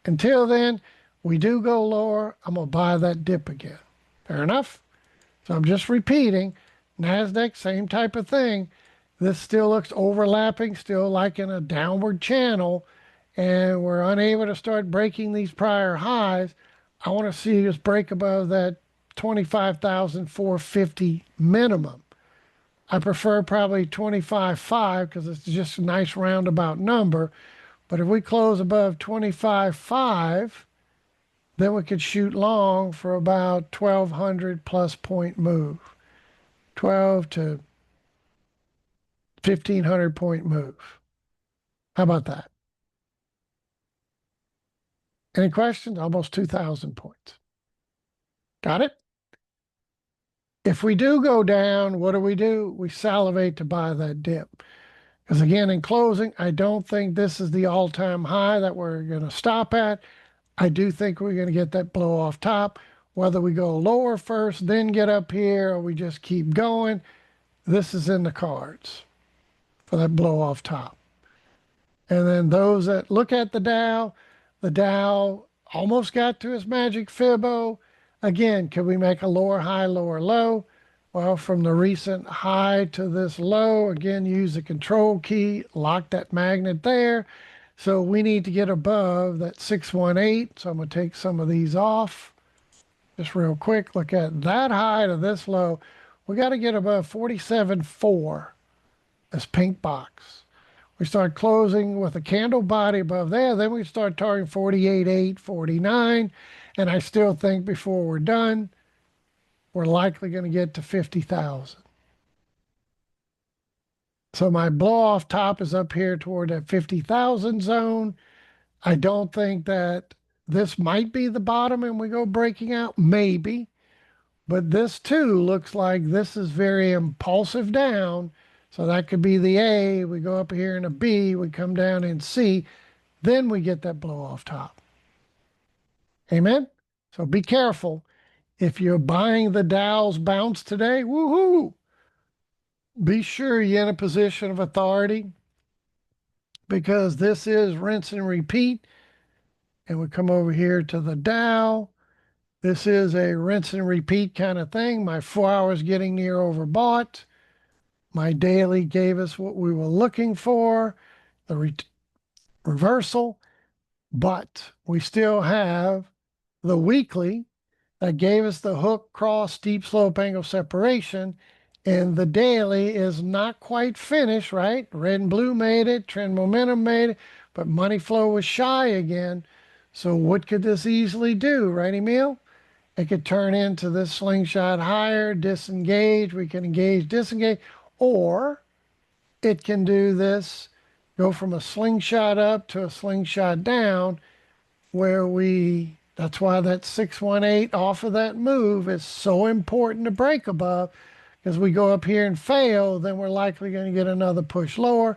Until then, we do go lower, I'm going to buy that dip again. Fair enough? So I'm just repeating, NASDAQ, same type of thing. This still looks overlapping, still like in a downward channel, and we're unable to start breaking these prior highs. I want to see us break above that 25,450 minimum. I prefer probably 25.5 because it's just a nice roundabout number. But if we close above 25.5, then we could shoot long for about 1,200 plus point move. 12 to 1,500 point move. How about that? Any questions? Almost 2,000 points. Got it? If we do go down, what do? We salivate to buy that dip. Because again, in closing, I don't think this is the all-time high that we're going to stop at. I do think we're going to get that blow off top. Whether we go lower first, then get up here, or we just keep going, this is in the cards. for that blow off top. And then those that look at the Dow almost got to its magic Fibo. Again, could we make a lower high, lower low? Well, from the recent high to this low, again, use the control key, lock that magnet there. So we need to get above that 618. So I'm going to take some of these off just real quick. Look at that high to this low. We got to get above 47.4, this pink box. We start closing with a candle body above there. Then we start targeting 48.8, 49. And I still think before we're done, we're likely going to get to 50,000. So my blow off top is up here toward that 50,000 zone. I don't think that this might be the bottom and we go breaking out, maybe. But this too looks like this is very impulsive down. So that could be the A. We go up here in a B, we come down in C, then we get that blow off top. Amen? So be careful. If you're buying the Dow's bounce today, woohoo! Be sure you're in a position of authority because this is rinse and repeat. And we come over here to the Dow. This is a rinse and repeat kind of thing. My 4 hours getting near overbought. My daily gave us what we were looking for, the reversal, but we still have the weekly that gave us the hook, cross, steep slope angle separation, and the daily is not quite finished, right? Red and blue made it, trend momentum made it, but money flow was shy again. So what could this easily do, right, Emil? It could turn into this slingshot higher, disengage, we can engage, disengage, or it can do this, go from a slingshot up to a slingshot down, where that's why that 618 off of that move is so important to break above, because we go up here and fail, then we're likely going to get another push lower,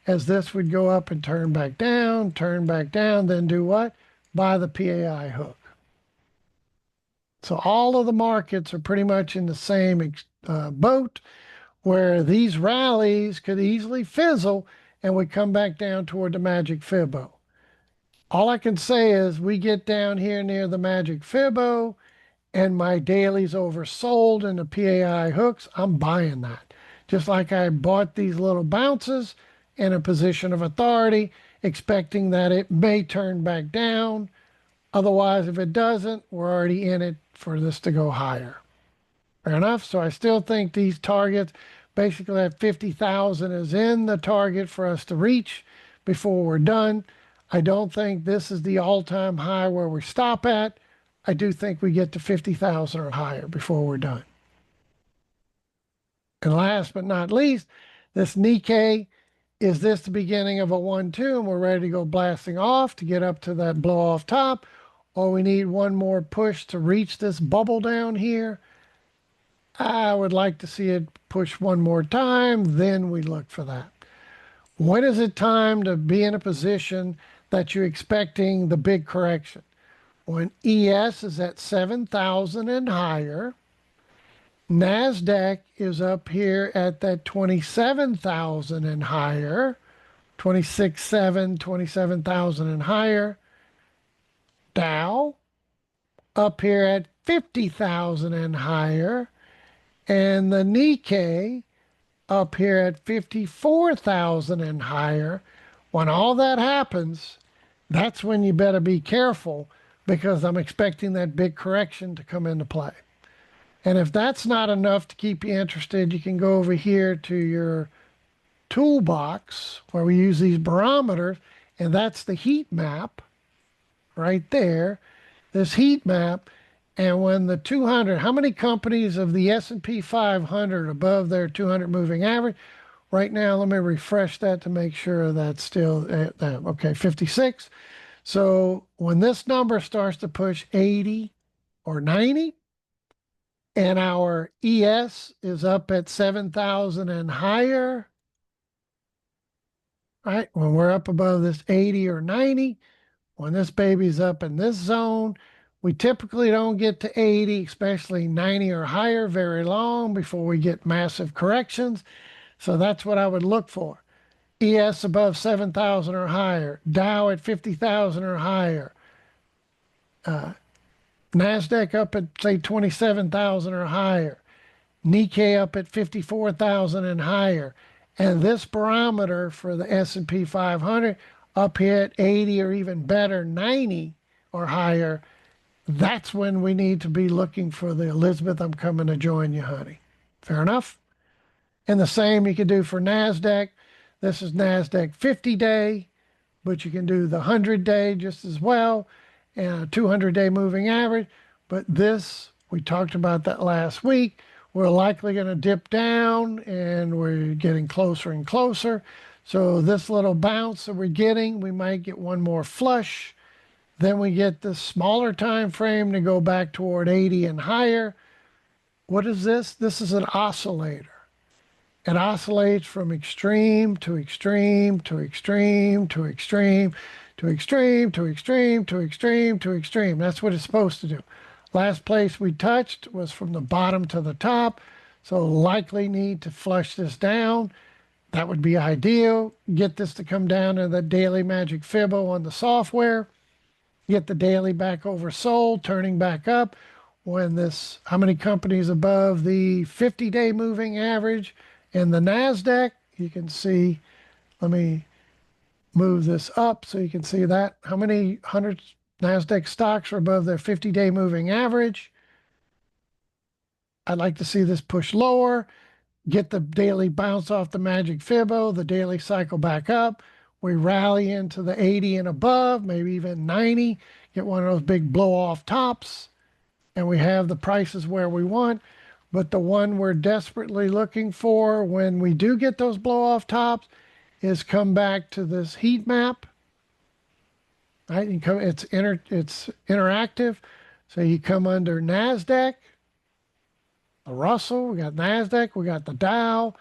as this would go up and turn back down, then do what? Buy the PAI hook. So all of the markets are pretty much in the same boat, where these rallies could easily fizzle and we come back down toward the magic Fibo. All I can say is we get down here near the magic Fibo and my daily's oversold in the PAI hooks, I'm buying that. Just like I bought these little bounces in a position of authority, expecting that it may turn back down. Otherwise, if it doesn't, we're already in it for this to go higher. Fair enough. So I still think these targets, basically that 50,000 is in the target for us to reach before we're done. I don't think this is the all-time high where we stop at. I do think we get to 50,000 or higher before we're done. And last but not least, this Nikkei, is this the beginning of a 1-2 and we're ready to go blasting off to get up to that blow off top? Or we need one more push to reach this bubble down here? I would like to see it push one more time, then we look for that. When is it time to be in a position that you're expecting the big correction? When ES is at 7,000 and higher, NASDAQ is up here at that 27,000 and higher, 26.7, 27,000 and higher. Dow up here at 50,000 and higher, and the Nikkei up here at 54,000 and higher. When all that happens, that's when you better be careful, because I'm expecting that big correction to come into play. And if that's not enough to keep you interested, you can go over here to your toolbox where we use these barometers, and that's the heat map right there, this heat map. And when the 200, how many companies of the S&P 500 above their 200 moving average? Right now, let me refresh that to make sure that's still, okay, 56. So when this number starts to push 80 or 90, and our ES is up at 7,000 and higher, right? When we're up above this 80 or 90, when this baby's up in this zone, we typically don't get to 80, especially 90 or higher, very long before we get massive corrections. So that's what I would look for. ES above 7,000 or higher, Dow at 50,000 or higher, NASDAQ up at say 27,000 or higher, Nikkei up at 54,000 and higher, and this barometer for the S&P 500 up here at 80 or even better, 90 or higher. That's when we need to be looking for the Elizabeth, I'm coming to join you, honey. Fair enough? And the same you can do for NASDAQ. This is NASDAQ 50-day, but you can do the 100-day just as well, and a 200-day moving average. But this, we talked about that last week. We're likely going to dip down, and we're getting closer and closer. So this little bounce that we're getting, we might get one more flush. Then we get the smaller time frame to go back toward 80 and higher. What is this? This is an oscillator. It oscillates from extreme to extreme to extreme to extreme to extreme to extreme to extreme to extreme. That's what it's supposed to do. Last place we touched was from the bottom to the top, so likely need to flush this down. That would be ideal. Get this to come down to the daily Magic Fibo on the software. Get the daily back oversold, turning back up. When this, how many companies above the 50-day moving average? In the NASDAQ, you can see, let me move this up so you can see that. How many hundreds NASDAQ stocks are above their 50-day moving average? I'd like to see this push lower, get the daily bounce off the Magic Fibo, the daily cycle back up. We rally into the 80 and above, maybe even 90, get one of those big blow off tops, and we have the prices where we want. But the one we're desperately looking for when we do get those blow off tops is come back to this heat map. Right? It's interactive. So you come under NASDAQ, the Russell, we got NASDAQ, we got the Dow,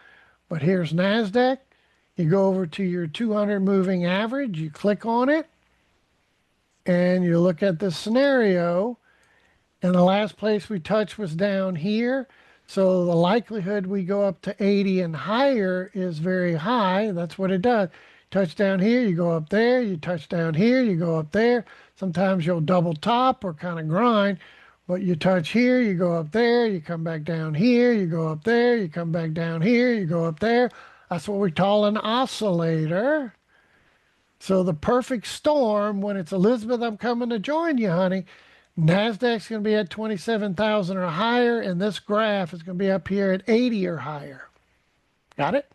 but here's NASDAQ. You go over to your 200 moving average, you click on it, and you look at this scenario, and the last place we touched was down here. So the likelihood we go up to 80 and higher is very high. That's what it does. Touch down here, you go up there, you touch down here, you go up there. Sometimes you'll double top or kind of grind, but you touch here, you go up there, you come back down here, you go up there, you come back down here, you go up there. That's what we call an oscillator. So the perfect storm when it's Elizabeth, I'm coming to join you, honey. NASDAQ's going to be at 27,000 or higher, and this graph is going to be up here at 80 or higher. Got it?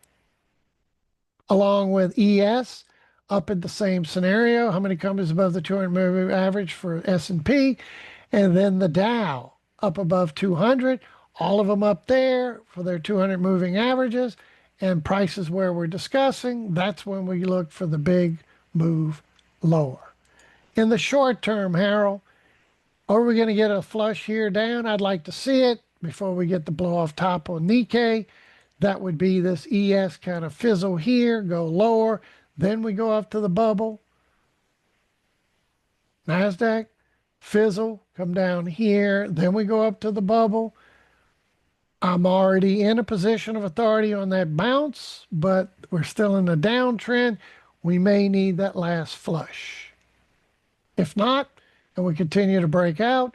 Along with ES, up in the same scenario. How many companies above the 200 moving average for S&P? And then the Dow, up above 200. All of them up there for their 200 moving averages. And prices where we're discussing, that's when we look for the big move lower. In the short term, Harold, are we going to get a flush here down? I'd like to see it before we get the blow off top on Nikkei. That would be this ES kind of fizzle here, go lower. Then we go up to the bubble. NASDAQ, fizzle, come down here. Then we go up to the bubble. I'm already in a position of authority on that bounce, but we're still in a downtrend. We may need that last flush. If not, and we continue to break out,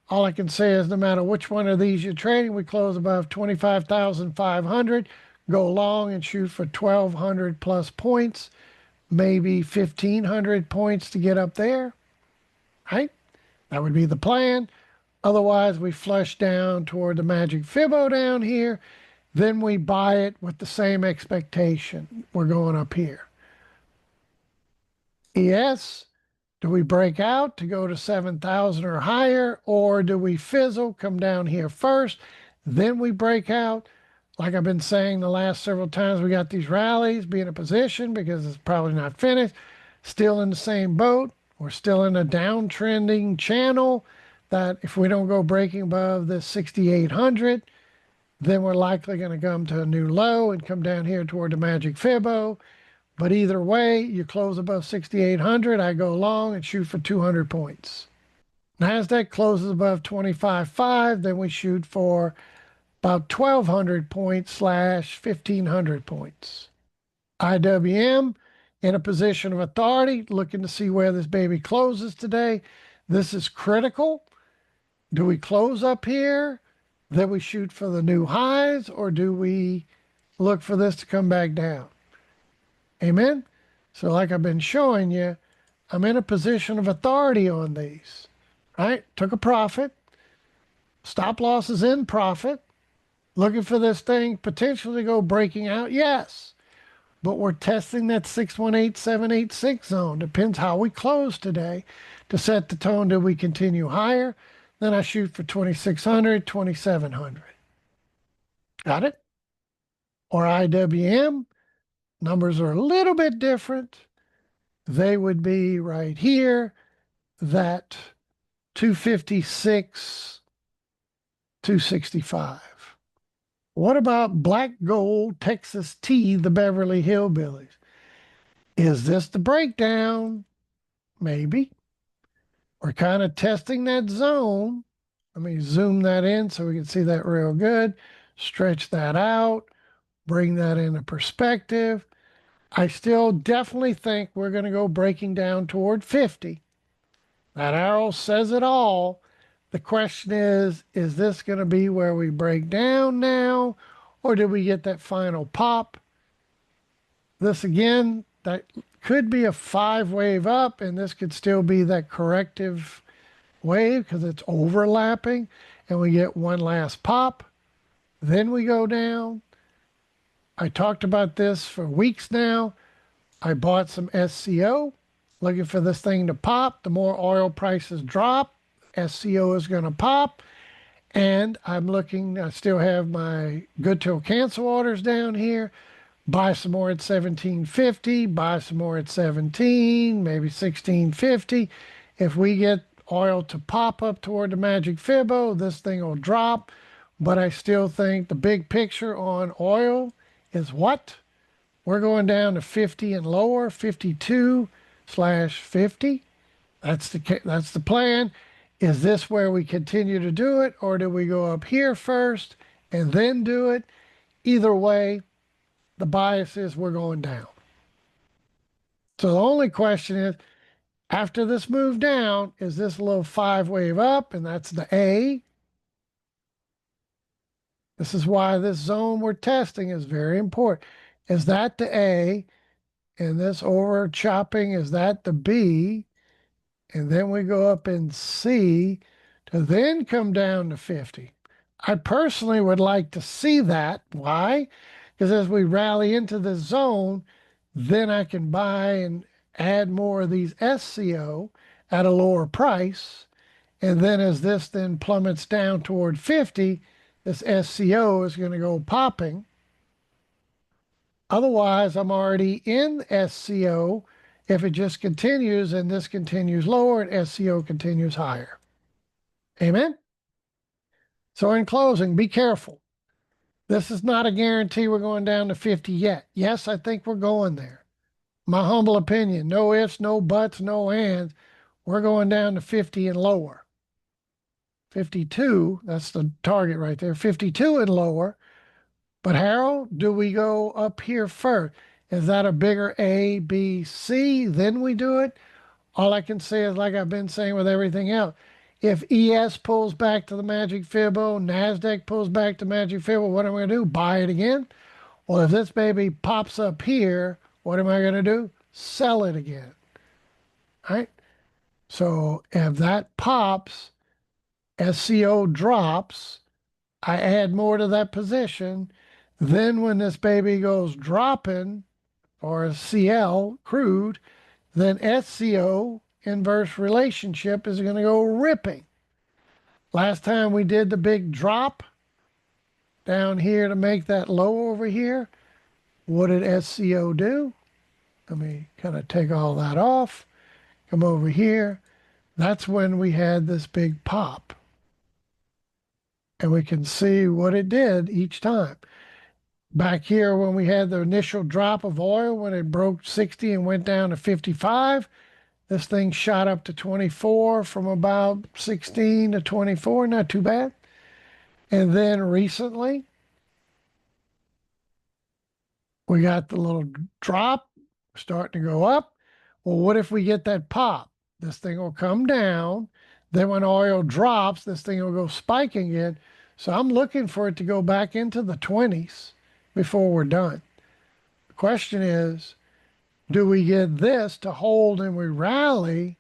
all I can say is no matter which one of these you're trading, we close above 25,500, go long and shoot for 1,200 plus points, maybe 1,500 points to get up there, right? That would be the plan. Otherwise, we flush down toward the Magic Fibo down here. Then we buy it with the same expectation. We're going up here. ES, do we break out to go to 7,000 or higher, or do we fizzle, come down here first, then we break out? Like I've been saying the last several times, we got these rallies, be in a position because it's probably not finished. Still in the same boat. We're still in a downtrending channel that if we don't go breaking above the 6,800, then we're likely going to come to a new low and come down here toward the Magic Fibo. But either way, you close above 6,800, I go long and shoot for 200 points. NASDAQ closes above 25.5, then we shoot for about 1,200 points / 1,500 points. IWM in a position of authority, looking to see where this baby closes today. This is critical. Do we close up here? Then we shoot for the new highs, or do we look for this to come back down? Amen? So like I've been showing you, I'm in a position of authority on these, right? Took a profit. Stop loss is in profit. Looking for this thing potentially to go breaking out? Yes. But we're testing that 618786 zone. Depends how we close today to set the tone. Do we continue higher? Then I shoot for 2600, 2700. Got it? Or IWM, numbers are a little bit different. They would be right here, that 256, 265. What about black gold, Texas T, the Beverly Hillbillies? Is this the breakdown? Maybe. We're kind of testing that zone. Let me zoom that in so we can see that real good. Stretch that out, bring that into perspective. I still definitely think we're going to go breaking down toward 50. That arrow says it all. The question is this going to be where we break down now, or do we get that final pop? This again, that could be a 5-wave up, and this could still be that corrective wave because it's overlapping, and we get one last pop. Then we go down. I talked about this for weeks now. I bought some SCO, looking for this thing to pop. The more oil prices drop, SCO is going to pop. And I'm looking, I still have my good till cancel orders down here. Buy some more at 1750, buy some more at 17, maybe 1650. If we get oil to pop up toward the Magic Fibo, this thing will drop. But I still think the big picture on oil is what? We're going down to 50 and lower, 52/50. That's the plan. Is this where we continue to do it, or do we go up here first and then do it? Either way, the bias is we're going down. So the only question is, after this move down, is this a little 5-wave up? And that's the A. This is why this zone we're testing is very important. Is that the A? And this over chopping, is that the B? And then we go up in C to then come down to 50. I personally would like to see that. Why? Because as we rally into the zone, then I can buy and add more of these SCO at a lower price. And then as this then plummets down toward 50, this SCO is going to go popping. Otherwise, I'm already in SCO. If it just continues and this continues lower and SCO continues higher. Amen? So in closing, be careful. This is not a guarantee we're going down to 50 yet. Yes, I think we're going there. My humble opinion, no ifs, no buts, no ands. We're going down to 50 and lower. 52, that's the target right there, 52 and lower. But Harold, do we go up here first? Is that a bigger A, B, C? Then we do it? All I can say is, like I've been saying with everything else, if ES pulls back to the Magic Fibo, NASDAQ pulls back to Magic Fibo, what am I going to do? Buy it again? Well, if this baby pops up here, what am I going to do? Sell it again. All right? So if that pops, SCO drops, I add more to that position. Then when this baby goes dropping, or CL, crude, then SCO, inverse relationship, is going to go ripping. Last time we did the big drop down here to make that low over here, what did SCO do? Let me kind of take all that off, come over here. That's when we had this big pop. And we can see what it did each time. Back here when we had the initial drop of oil, when it broke 60 and went down to 55, this thing shot up to 24 from about 16 to 24, not too bad. And then recently, We got the little drop starting to go up. Well, what if we get that pop? This thing will come down. Then when oil drops, this thing will go spiking again. So I'm looking for it to go back into the 20s before we're done. The question is, do we get this to hold and we rally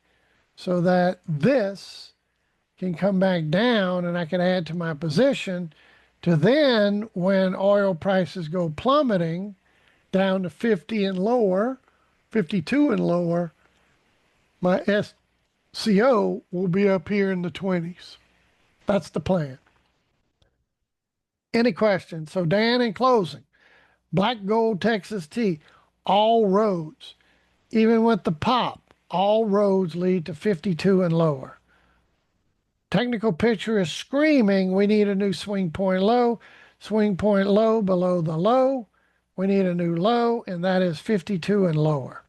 so that this can come back down and I can add to my position to then when oil prices go plummeting down to 50 and lower, 52 and lower, my SCO will be up here in the 20s. That's the plan. Any questions? So Dan, in closing, black gold Texas tea, all roads, even with the pop, all roads lead to 52 and lower. Technical picture is screaming, we need a new swing point low below the low. We need a new low, and that is 52 and lower.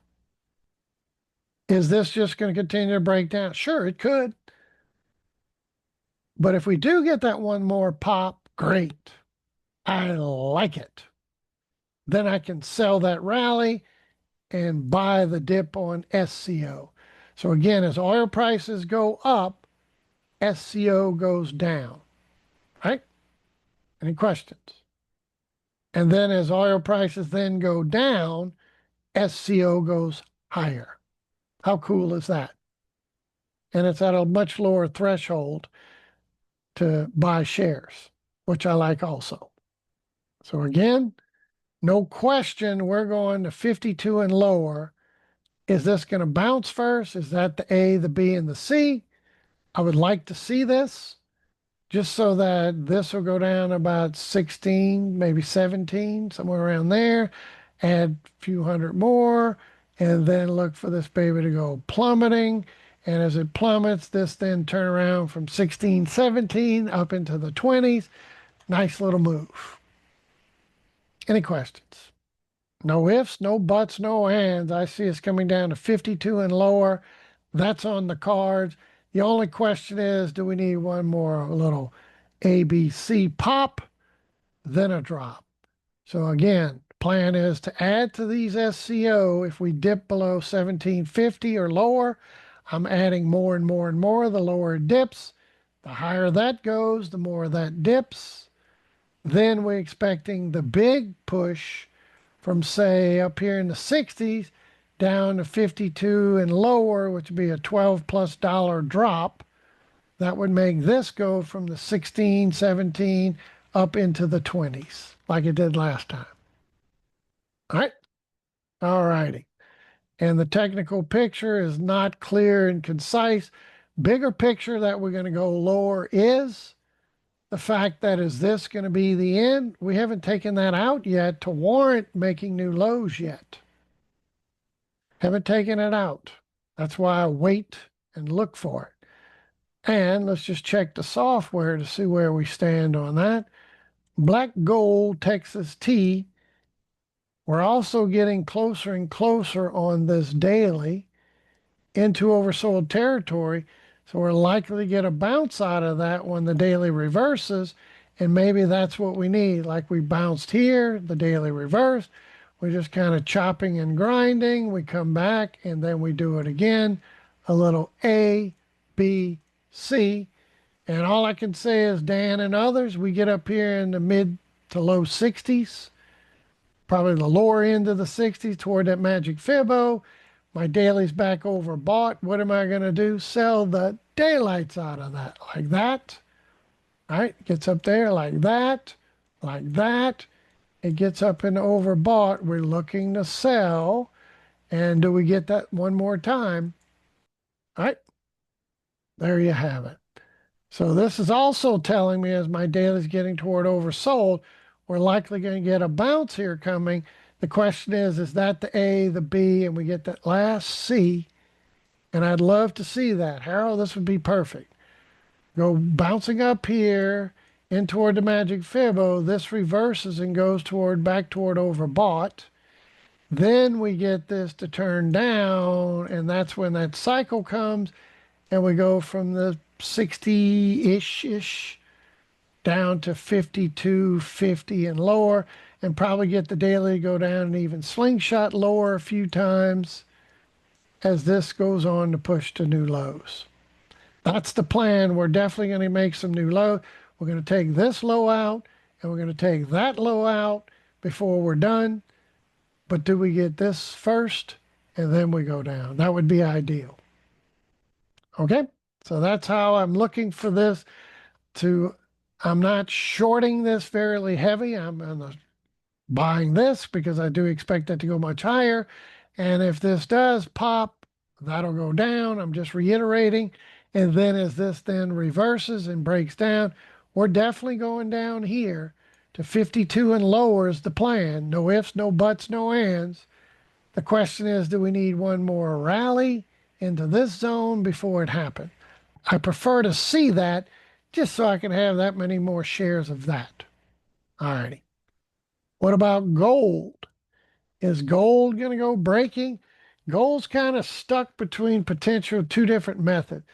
Is this just going to continue to break down? Sure, it could. But if we do get that one more pop, great. I like it. Then I can sell that rally and buy the dip on SCO. So again, as oil prices go up, SCO goes down, right? Any questions? And then as oil prices then go down, SCO goes higher. How cool is that? And it's at a much lower threshold to buy shares, which I like also. So again, no question, we're going to 52 and lower. Is this going to bounce first? Is that the A, the B, and the C? I would like to see this just so that this will go down about 16, maybe 17, somewhere around there. Add a few hundred more, and then look for this baby to go plummeting. And as it plummets, this then turn around from 16, 17 up into the 20s. Nice little move. Any questions? No ifs, no buts, no ands. I see us coming down to 52 and lower. That's on the cards. The only question is, do we need one more little ABC pop, then a drop? So again, plan is to add to these SCO. If we dip below 1750 or lower, I'm adding more and more and more. The lower it dips, the higher that goes, the more that dips. Then we're expecting the big push from, say, up here in the 60s down to 52 and lower, which would be a $12+ drop. That would make this go from the 16, 17 up into the 20s, like it did last time. All right. All righty. And the technical picture is not clear and concise. Bigger picture that we're going to go lower is the fact that is this going to be the end? We haven't taken that out yet to warrant making new lows yet. Haven't taken it out. That's why I wait and look for it. And let's just check the software to see where we stand on that. Black gold Texas tea. We're also getting closer and closer on this daily into oversold territory. So we're likely to get a bounce out of that when the daily reverses. And maybe that's what we need. Like we bounced here, the daily reverse. We're just kind of chopping and grinding. We come back and then we do it again. A little A, B, C. And all I can say is Dan and others, we get up here in the mid to low 60s, probably the lower end of the 60s toward that Magic Fibo. My daily's back overbought. What am I going to do? Sell the daylights out of that, like that. All right, gets up there like that, like that. It gets up and overbought. We're looking to sell. And do we get that one more time? All right, there you have it. So this is also telling me as my daily's getting toward oversold, we're likely going to get a bounce here coming. The question is that the A, the B, and we get that last C? And I'd love to see that. Harold, this would be perfect. Go bouncing up here in toward the Magic Fibo. This reverses and goes back toward overbought. Then we get this to turn down, and that's when that cycle comes, and we go from the 60-ish down to 52, 50 and lower. and probably get the daily to go down and even slingshot lower a few times as this goes on to push to new lows. That's the plan. We're definitely going to make some new low. We're going to take this low out and we're going to take that low out before we're done. But do we get this first and then we go down? That would be ideal. Okay, so that's how I'm looking for this to, I'm not shorting this fairly heavy. I'm on the buying this because I do expect it to go much higher. And if this does pop, that'll go down. I'm just reiterating. And then as this then reverses and breaks down, we're definitely going down here to 52 and lower is the plan. No ifs, no buts, no ands. The question is, do we need one more rally into this zone before it happens? I prefer to see that just so I can have that many more shares of that. All righty. What about gold? Is gold going to go breaking? Gold's kind of stuck between potential two different methods.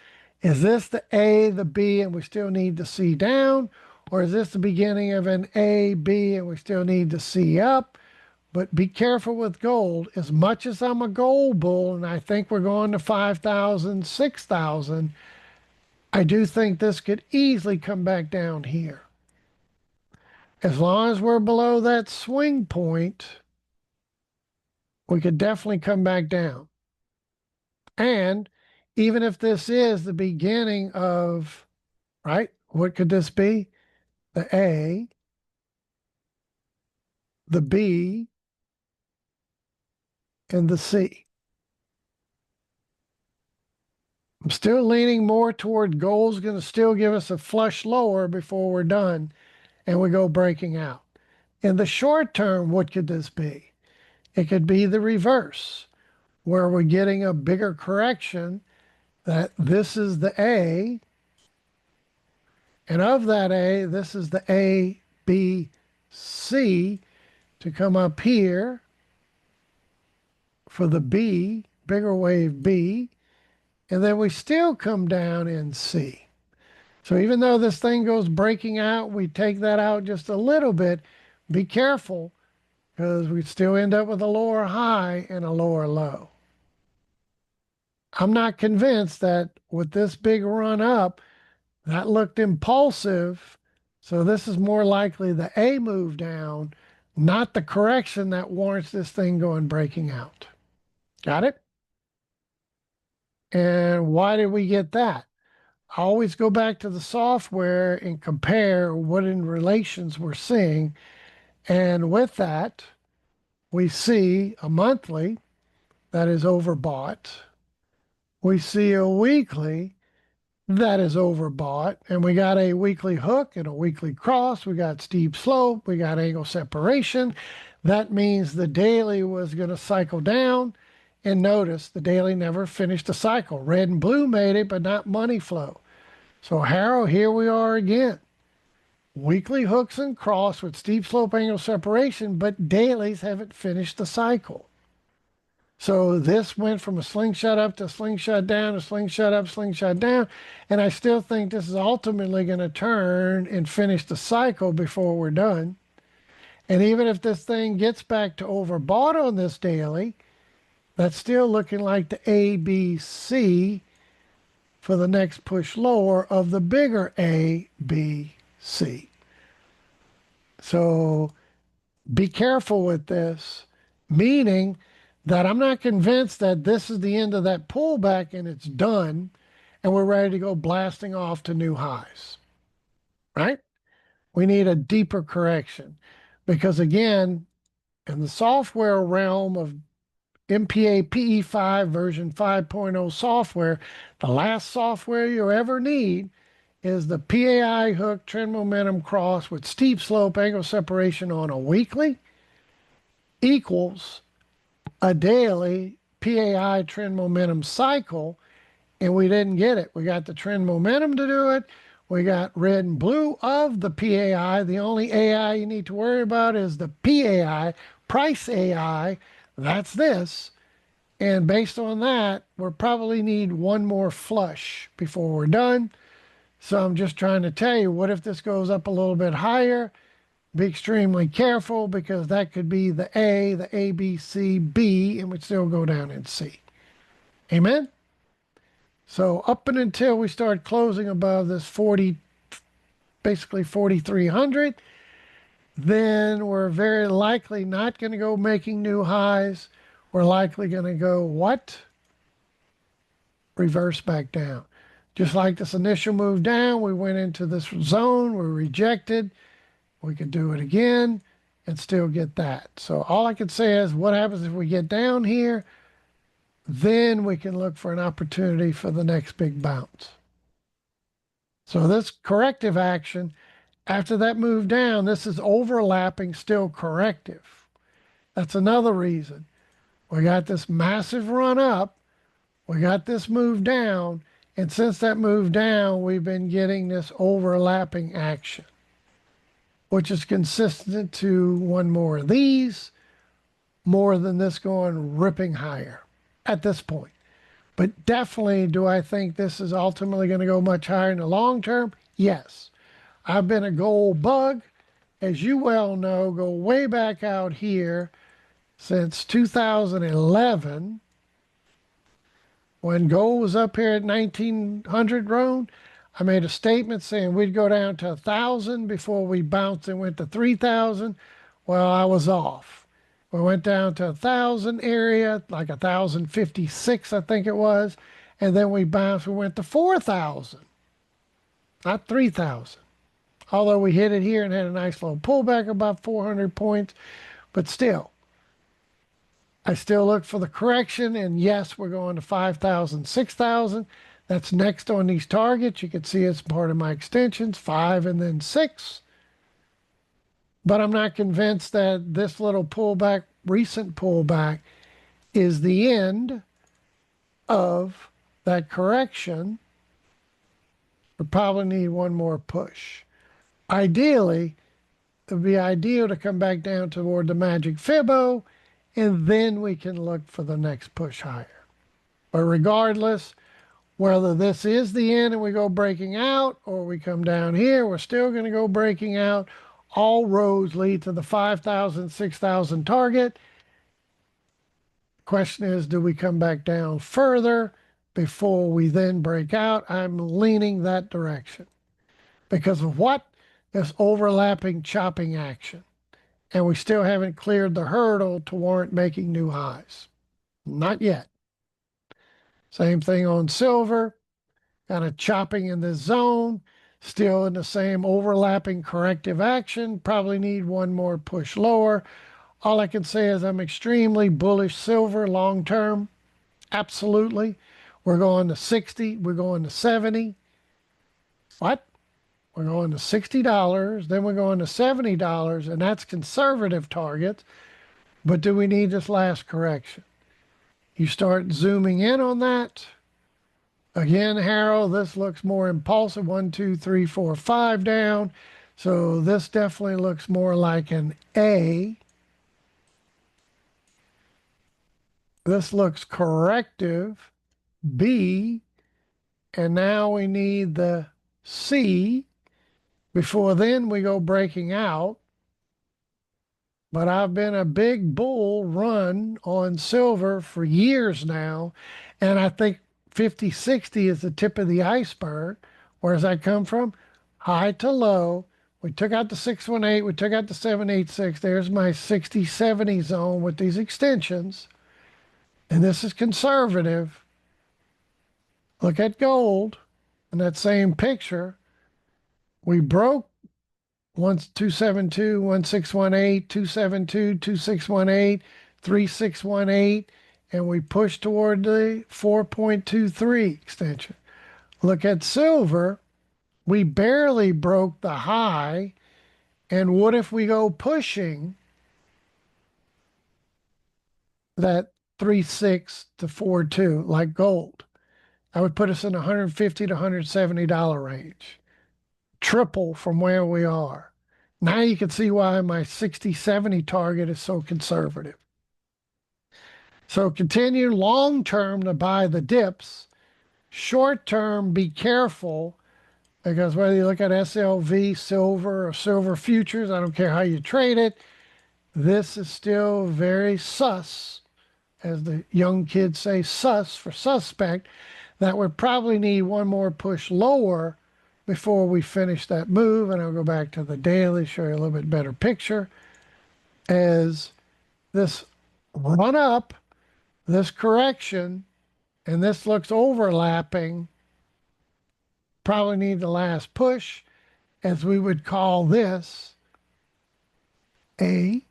Is this the A, the B, and we still need the C down? Or is this the beginning of an A, B, and we still need the C up? But be careful with gold. As much as I'm a gold bull, and I think we're going to 5,000, 6,000, I do think this could easily come back down here. As long as we're below that swing point, we could definitely come back down. And even if this is the beginning of, right, what could this be? The A, the B, and the C. I'm still leaning more toward gold's going to still give us a flush lower before we're done and we go breaking out. In the short term, what could this be? It could be the reverse, where we're getting a bigger correction that this is the A, and of that A, this is the A, B, C to come up here for the B, bigger wave B, and then we still come down in C. So even though this thing goes breaking out, we take that out just a little bit. Be careful because we still end up with a lower high and a lower low. I'm not convinced that with this big run up, that looked impulsive. So this is more likely the A move down, not the correction that warrants this thing going breaking out. Got it? And why did we get that? I always go back to the software and compare what in relations we're seeing. And with that, we see a monthly that is overbought. We see a weekly that is overbought. And we got a weekly hook and a weekly cross. We got steep slope. We got angle separation. That means the daily was going to cycle down. And notice the daily never finished the cycle. Red and blue made it, but not money flow. So Harrow, here we are again. Weekly hooks and cross with steep slope angle separation, but dailies haven't finished the cycle. So this went from a slingshot up to a slingshot down, a slingshot up, slingshot down. And I still think this is ultimately going to turn and finish the cycle before we're done. And even if this thing gets back to overbought on this daily, that's still looking like the ABC for the next push lower of the bigger A, B, C. So be careful with this, meaning that I'm not convinced that this is the end of that pullback and it's done and we're ready to go blasting off to new highs, right? We need a deeper correction because again, in the software realm of MPA PE5 version 5.0 software, the last software you ever need is the PAI hook trend momentum cross with steep slope angle separation on a weekly equals a daily PAI trend momentum cycle, and we didn't get it. We got the trend momentum to do it. We got red and blue of the PAI. The only AI you need to worry about is the PAI, price AI. That's this. And based on that, we'll probably need one more flush before we're done. So I'm just trying to tell you, what if this goes up a little bit higher? Be extremely careful because that could be the A, B, C, B, and would still go down in C. Amen? So up and until we start closing above this 40, basically 4,300, then we're very likely not going to go making new highs. We're likely going to go what? Reverse back down. Just like this initial move down, we went into this zone, we rejected. We could do it again and still get that. So all I can say is what happens if we get down here, then we can look for an opportunity for the next big bounce. So this corrective action, after that move down, this is overlapping still corrective. That's another reason. We got this massive run up, we got this move down, and since that move down, we've been getting this overlapping action, which is consistent to one more of these, more than this going ripping higher at this point. But definitely, do I think this is ultimately going to go much higher in the long term? Yes. I've been a gold bug, as you well know, go way back out here since 2011 when gold was up here at 1900 Roan. I made a statement saying we'd go down to 1,000 before we bounced and went to 3,000. Well, I was off. We went down to 1,000 area, like 1,056, I think it was, and then we bounced. We went to 4,000, not 3,000. Although we hit it here and had a nice little pullback about 400 points, but still, I still look for the correction. And yes, we're going to 5,000, 6,000. That's next on these targets. You can see it's part of my extensions, 5 and then 6. But I'm not convinced that this little pullback, recent pullback, is the end of that correction. We probably need one more push. Ideally, it would be ideal to come back down toward the Magic Fibo, and then we can look for the next push higher. But regardless, whether this is the end and we go breaking out or we come down here, we're still going to go breaking out. All roads lead to the 5,000, 6,000 target. Question is, do we come back down further before we then break out? I'm leaning that direction. Because of what? This overlapping chopping action. And we still haven't cleared the hurdle to warrant making new highs. Not yet. Same thing on silver. Kind of chopping in this zone. Still in the same overlapping corrective action. Probably need one more push lower. All I can say is I'm extremely bullish silver long term. Absolutely. We're going to 60. We're going to 70. What? We're going to $60, then we're going to $70, and that's conservative targets. But do we need this last correction? You start zooming in on that. Again, Harold, this looks more impulsive. 1, 2, 3, 4, 5 down. So this definitely looks more like an A. This looks corrective, B. And now we need the C. Before then, we go breaking out. But I've been a big bull run on silver for years now. And I think 50-60 is the tip of the iceberg. Where does that come from? High to low. We took out the 618. We took out the 786. There's my 60-70 zone with these extensions. And this is conservative. Look at gold in that same picture. We broke 272, 1618, 272, 2618, 3618, and we pushed toward the 4.23 extension. Look at silver. We barely broke the high. And what if we go pushing that 3.6 to 4.2 like gold? That would put us in the $150 to $170 range. Triple from where we are. Now you can see why my 60-70 target is so conservative. So continue long term to buy the dips. Short term, be careful because whether you look at SLV, silver, or silver futures, I don't care how you trade it, this is still very sus, as the young kids say, sus for suspect, that would probably need one more push lower before we finish that move. And I'll go back to the daily, show you a little bit better picture. As this run up, this correction, and this looks overlapping, probably need the last push, as we would call this A,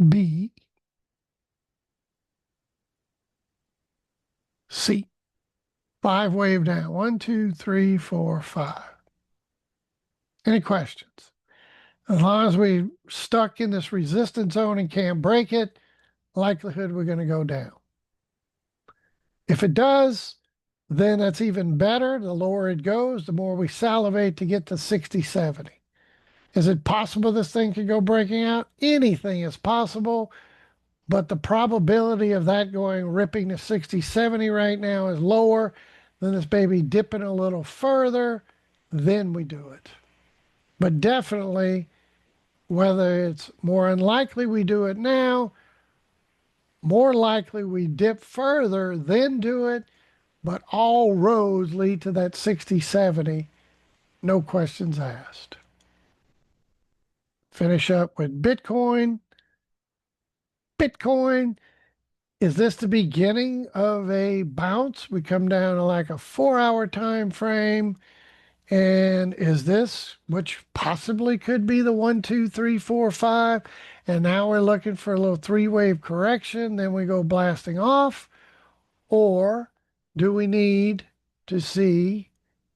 B, C. 5 wave down. 1, 2, 3, 4, 5. Any questions? As long as we stuck in this resistance zone and can't break it, likelihood we're going to go down. If it does, then that's even better. The lower it goes, the more we salivate to get to 60, 70. Is it possible this thing could go breaking out? Anything is possible, but the probability of that going ripping to 60, 70 right now is lower than this baby dipping a little further. Then we do it. But definitely, whether it's more unlikely we do it now, more likely we dip further, then do it, but all roads lead to that 60, 70, no questions asked. Finish up with Bitcoin. Bitcoin, is this the beginning of a bounce? We come down to like a 4-hour time frame. And is this, which possibly could be the 1, 2, 3, 4, 5, and now we're looking for a little 3-wave correction, then we go blasting off? Or do we need to see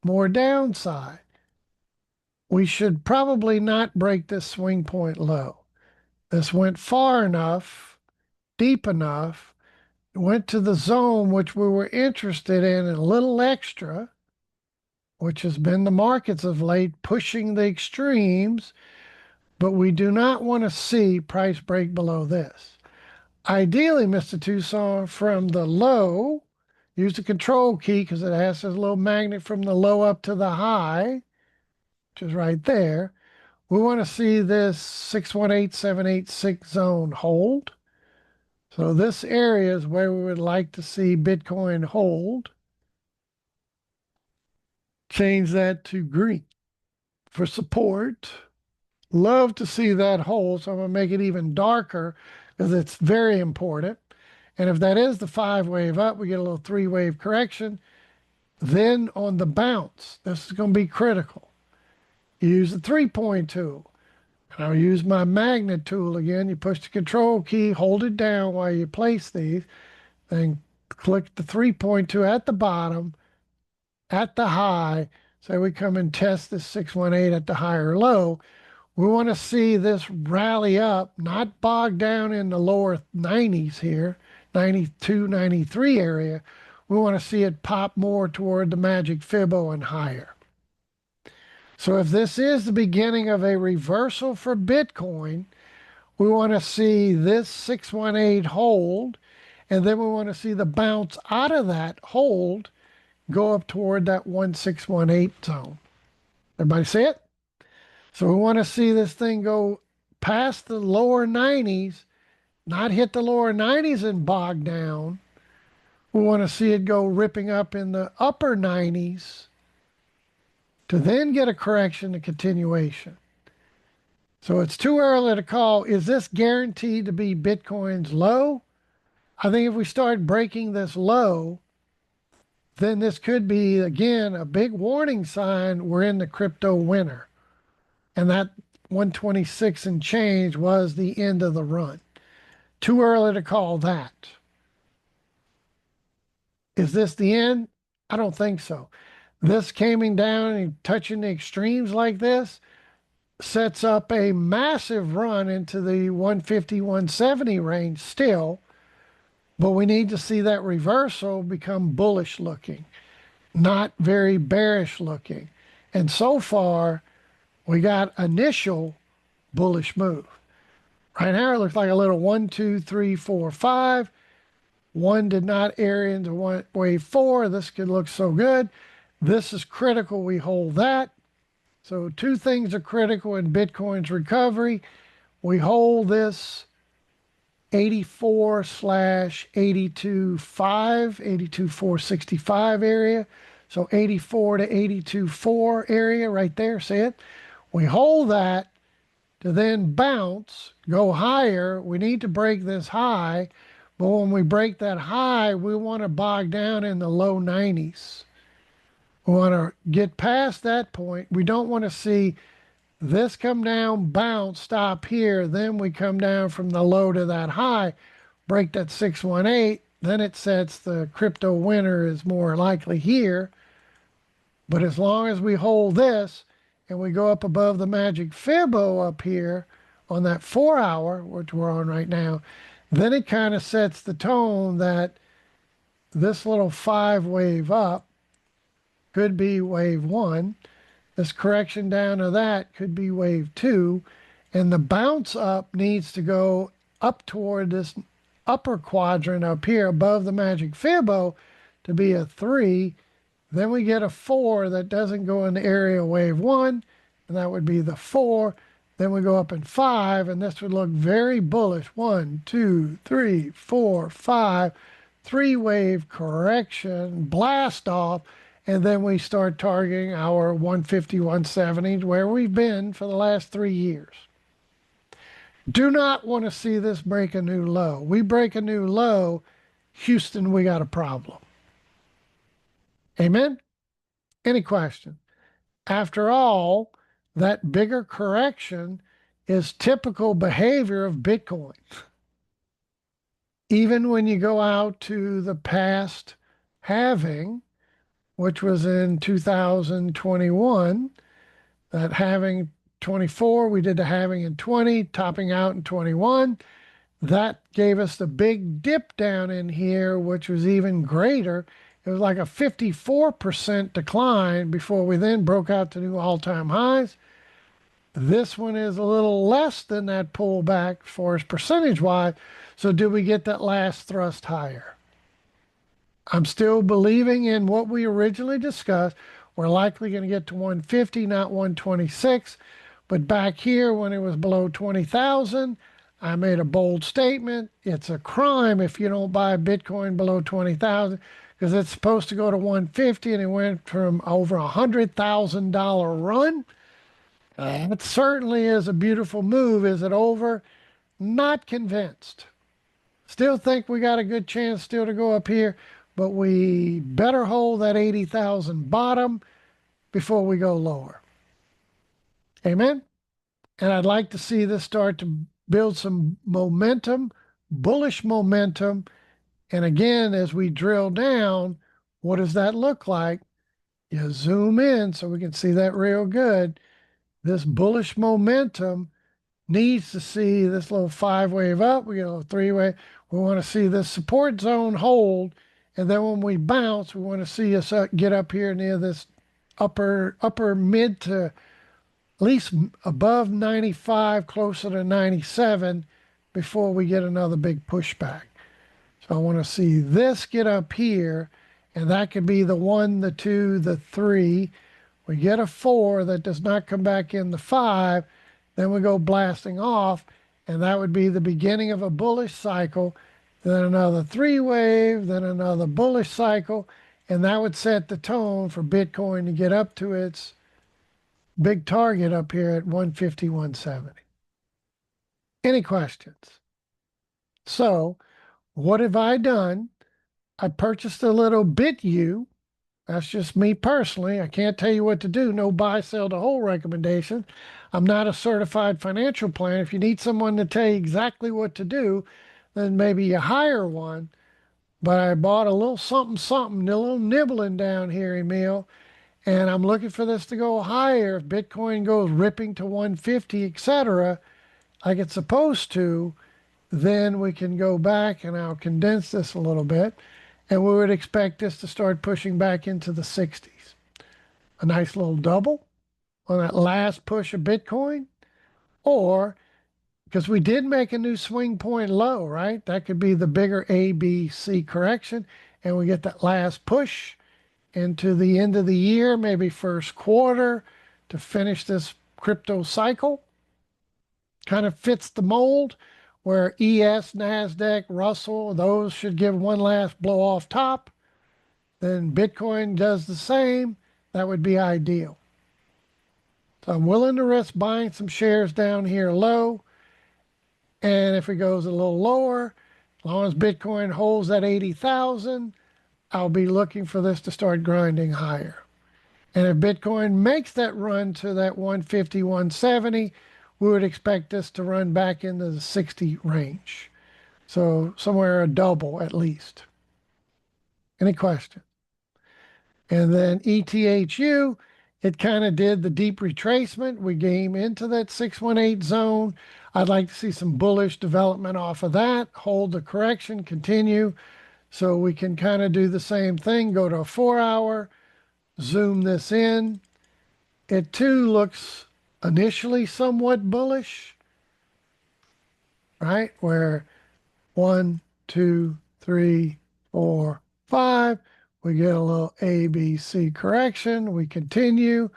more downside? We should probably not break this swing point low. This went far enough, deep enough, went to the zone which we were interested in a little extra, which has been the markets of late pushing the extremes, but we do not want to see price break below this. Ideally, Mr. Tucson, from the low, use the control key because it has this little magnet from the low up to the high, which is right there. We want to see this 618786 zone hold. So this area is where we would like to see Bitcoin hold. Change that to green for support. Love to see that hold, so I'm going to make it even darker because it's very important. And if that is the 5-wave up, we get a little 3-wave correction. Then on the bounce, this is going to be critical. You use the 3-point tool. And I'll use my magnet tool again. You push the control key, hold it down while you place these, then click the 3-point tool at the bottom, at the high. Say we come and test this 618 at the high or low. We want to see this rally up, not bog down in the lower 90s here, 92, 93 area. We want to see it pop more toward the Magic Fibo and higher. So if this is the beginning of a reversal for Bitcoin, we want to see this 618 hold, and then we want to see the bounce out of that hold go up toward that 1618 zone. Everybody see it? So we want to see this thing go past the lower 90s, not hit the lower 90s and bog down. We want to see it go ripping up in the upper 90s to then get a correction to continuation. So it's too early to call. Is this guaranteed to be Bitcoin's low? I think if we start breaking this low, then this could be, again, a big warning sign we're in the crypto winter. And that 126 and change was the end of the run. Too early to call that. Is this the end? I don't think so. This coming down and touching the extremes like this sets up a massive run into the 150, 170 range still, but we need to see that reversal become bullish looking, not very bearish looking. And so far, we got initial bullish move. Right now, it looks like a little 1, 2, 3, 4, 5. One did not area into wave 4. This could look so good. This is critical. We hold that. So two things are critical in Bitcoin's recovery. We hold this 84 slash 82.5, 82.465 area. So 84 to 82.4 area right there. See it? We hold that to then bounce, go higher. We need to break this high. But when we break that high, we want to bog down in the low 90s. We want to get past that point. We don't want to see this come down, bounce, stop here. Then we come down from the low to that high, break that 618. Then it sets the crypto winner is more likely here. But as long as we hold this and we go up above the Magic Fibo up here on that 4 hour, which we're on right now, then it kind of sets the tone that this little 5 wave up could be wave 1. This correction down to that could be wave 2. And the bounce up needs to go up toward this upper quadrant up here above the Magic Fibo to be a 3. Then we get a 4 that doesn't go in the area wave 1, and that would be the 4. Then we go up in 5, and this would look very bullish. 1, 2, 3, 4, 5. 3-wave correction, blast off, and then we start targeting our 150, 170, where we've been for the last 3 years. Do not want to see this break a new low. We break a new low, Houston, we got a problem. Amen? Any question? After all, that bigger correction is typical behavior of Bitcoin. Even when you go out to the past halving, which was in 2021, that halving 24, we did the halving in 20, topping out in 21. That gave us the big dip down in here, which was even greater. It was like a 54% decline before we then broke out to new all-time highs. This one is a little less than that pullback for us percentage-wise. So did we get that last thrust higher? I'm still believing in what we originally discussed. We're likely going to get to 150, not 126. But back here, when it was below 20,000, I made a bold statement. It's a crime if you don't buy Bitcoin below 20,000 because it's supposed to go to 150 and it went from over $100,000 run. It certainly is a beautiful move. Is it over? Not convinced. Still think we got a good chance still to go up here, but we better hold that 80,000 bottom before we go lower. Amen? And I'd like to see this start to build some momentum, bullish momentum. And again, as we drill down, what does that look like? You zoom in so we can see that real good. This bullish momentum needs to see this little 5-wave up. We get a little 3-wave. We want to see this support zone hold. And then when we bounce, we want to see us get up here near this upper mid to at least above 95, closer to 97 before we get another big pushback. So I want to see this get up here, and that could be the 1, the 2, the 3. We get a 4 that does not come back in the 5, then we go blasting off, and that would be the beginning of a bullish cycle, then another 3-wave, then another bullish cycle, and that would set the tone for Bitcoin to get up to its big target up here at 150, 170. Any questions? So what have I done? I purchased a little BitU. That's just me personally. I can't tell you what to do. No buy, sell, to hold recommendation. I'm not a certified financial planner. If you need someone to tell you exactly what to do, then maybe you hire one. But I bought a little something, something, a little nibbling down here, Emil. And I'm looking for this to go higher. If Bitcoin goes ripping to 150, etc., like it's supposed to, then we can go back and I'll condense this a little bit. And we would expect this to start pushing back into the 60s. A nice little double on that last push of Bitcoin, or because we did make a new swing point low, right? That could be the bigger A, B, C correction. And we get that last push into the end of the year, maybe first quarter to finish this crypto cycle. Kind of fits the mold where ES, NASDAQ, Russell, those should give one last blow off top. Then Bitcoin does the same. That would be ideal. So I'm willing to risk buying some shares down here low. And if it goes a little lower, as long as Bitcoin holds at 80,000, I'll be looking for this to start grinding higher. And if Bitcoin makes that run to that 150, 170, we would expect this to run back into the 60 range. So somewhere a double at least. Any question? And then ETHU, it kind of did the deep retracement. We came into that 618 zone. I'd like to see some bullish development off of that, hold the correction, continue. So we can kind of do the same thing, go to a 4-hour, zoom this in. It too looks initially somewhat bullish, right? Where 1, 2, 3, 4, 5, we get a little A, B, C correction. We continue.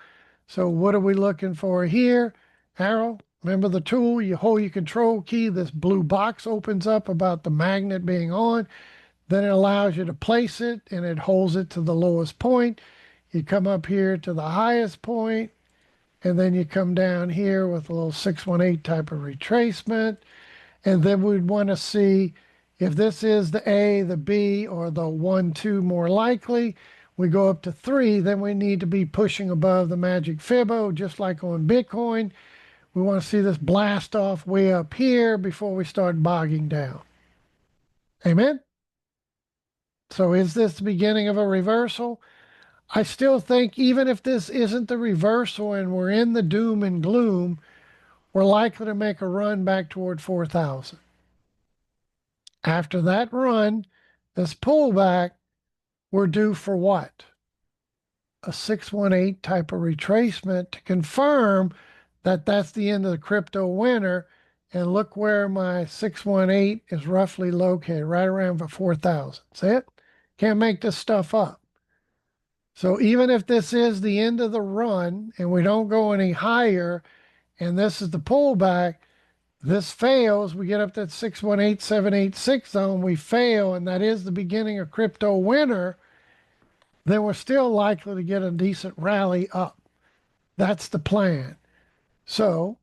So what are we looking for here? Arrow. Remember the tool, you hold your control key, this blue box opens up about the magnet being on. Then it allows you to place it and it holds it to the lowest point. You come up here to the highest point, and then you come down here with a little 618 type of retracement. And then we'd want to see if this is the A, the B, or the 1, 2 more likely. We go up to 3, then we need to be pushing above the Magic Fibo, just like on Bitcoin. We want to see this blast off way up here before we start bogging down. Amen? So is this the beginning of a reversal? I still think even if this isn't the reversal and we're in the doom and gloom, we're likely to make a run back toward 4,000. After that run, this pullback, we're due for what? A 618 type of retracement to confirm that that's the end of the crypto winter. And look where my 618 is roughly located, right around for 4,000. See it? Can't make this stuff up. So even if this is the end of the run and we don't go any higher, and this is the pullback, this fails, we get up to that 618786 zone, we fail, and that is the beginning of crypto winter, then we're still likely to get a decent rally up. That's the plan. So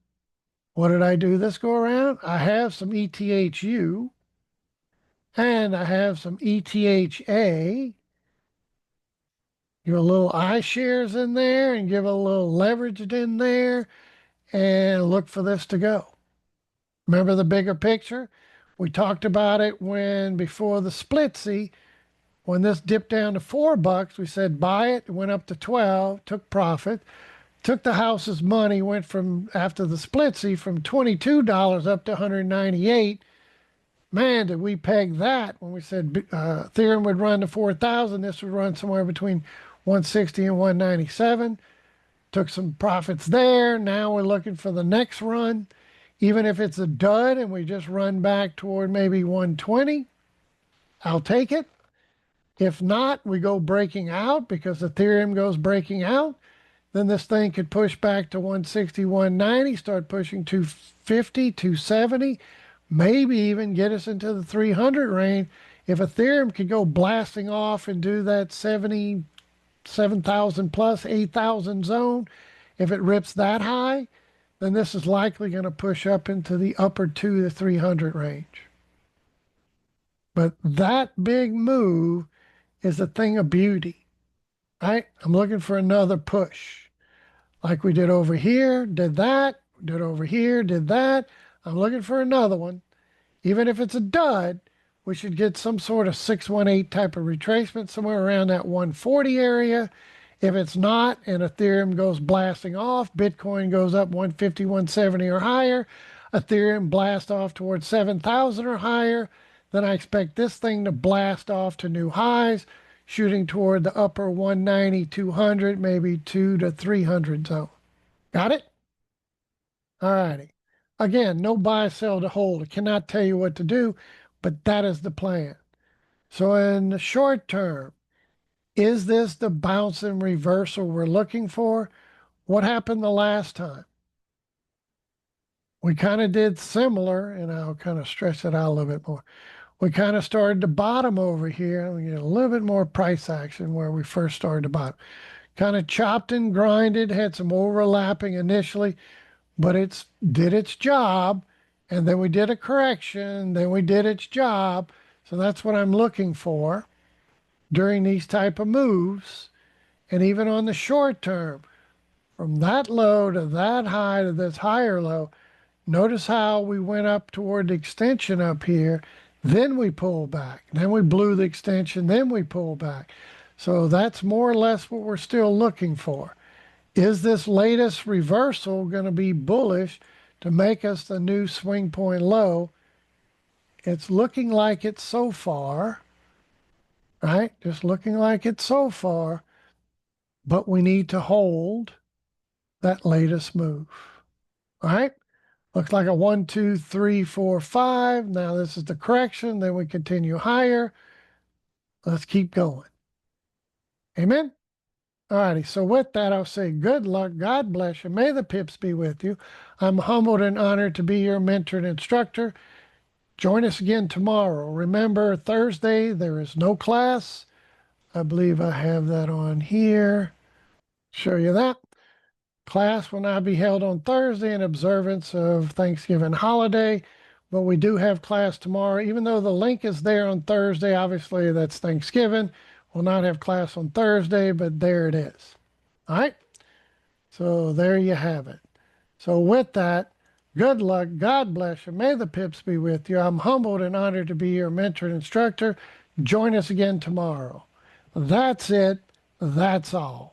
what did I do this go around? I have some ETHU and I have some ETHA. Give a little iShares in there and give a little leveraged in there and look for this to go. Remember the bigger picture? We talked about it when before the splitsy, when this dipped down to $4, we said buy it, went up to 12, took profit, took the house's money, went from after the splitsy from $22 up to 198. Man, did we peg that when we said Ethereum would run to 4,000, this would run somewhere between 160 and 197. Took some profits there. Now we're looking for the next run. Even if it's a dud and we just run back toward maybe 120, I'll take it. If not, we go breaking out because Ethereum goes breaking out. Then this thing could push back to 160, 190, start pushing 250, 270, maybe even get us into the 300 range. If Ethereum could go blasting off and do that 77,000 plus 8,000 zone, if it rips that high, then this is likely going to push up into the upper 2 to 300 range. But that big move is a thing of beauty, right? I'm looking for another push. Like we did over here, did that, did over here, did that. I'm looking for another one. Even if it's a dud, we should get some sort of 618 type of retracement somewhere around that 140 area. If it's not, and Ethereum goes blasting off, Bitcoin goes up 150, 170 or higher, Ethereum blasts off towards 7,000 or higher, then I expect this thing to blast off to new highs, shooting toward the upper 190, 200, maybe 2 to 300 zone. Got it? All righty. Again, no buy, sell to hold. I cannot tell you what to do, but that is the plan. So in the short term, is this the bounce and reversal we're looking for? What happened the last time? We kind of did similar, and I'll kind of stretch it out a little bit more. We kind of started to bottom over here. We get a little bit more price action where we first started to bottom. Kind of chopped and grinded, had some overlapping initially, but it's did its job. And then we did a correction, then we did its job. So that's what I'm looking for during these type of moves. And even on the short term, from that low to that high to this higher low, notice how we went up toward the extension up here, then we pull back, then we blew the extension, then we pull back. So that's more or less what we're still looking for. Is this latest reversal going to be bullish to make us the new swing point low? It's looking like it so far, right? Just looking like it so far, but we need to hold that latest move, all right? Looks like a 1, 2, 3, 4, 5. Now this is the correction. Then we continue higher. Let's keep going. Amen. All righty. So with that, I'll say good luck. God bless you. May the pips be with you. I'm humbled and honored to be your mentor and instructor. Join us again tomorrow. Remember, Thursday, there is no class. I believe I have that on here. Show you that. Class will not be held on Thursday in observance of Thanksgiving holiday, but we do have class tomorrow. Even though the link is there on Thursday, obviously that's Thanksgiving. We'll not have class on Thursday, but there it is. All right. So there you have it. So with that, good luck. God bless you. May the pips be with you. I'm humbled and honored to be your mentor and instructor. Join us again tomorrow. That's it. That's all.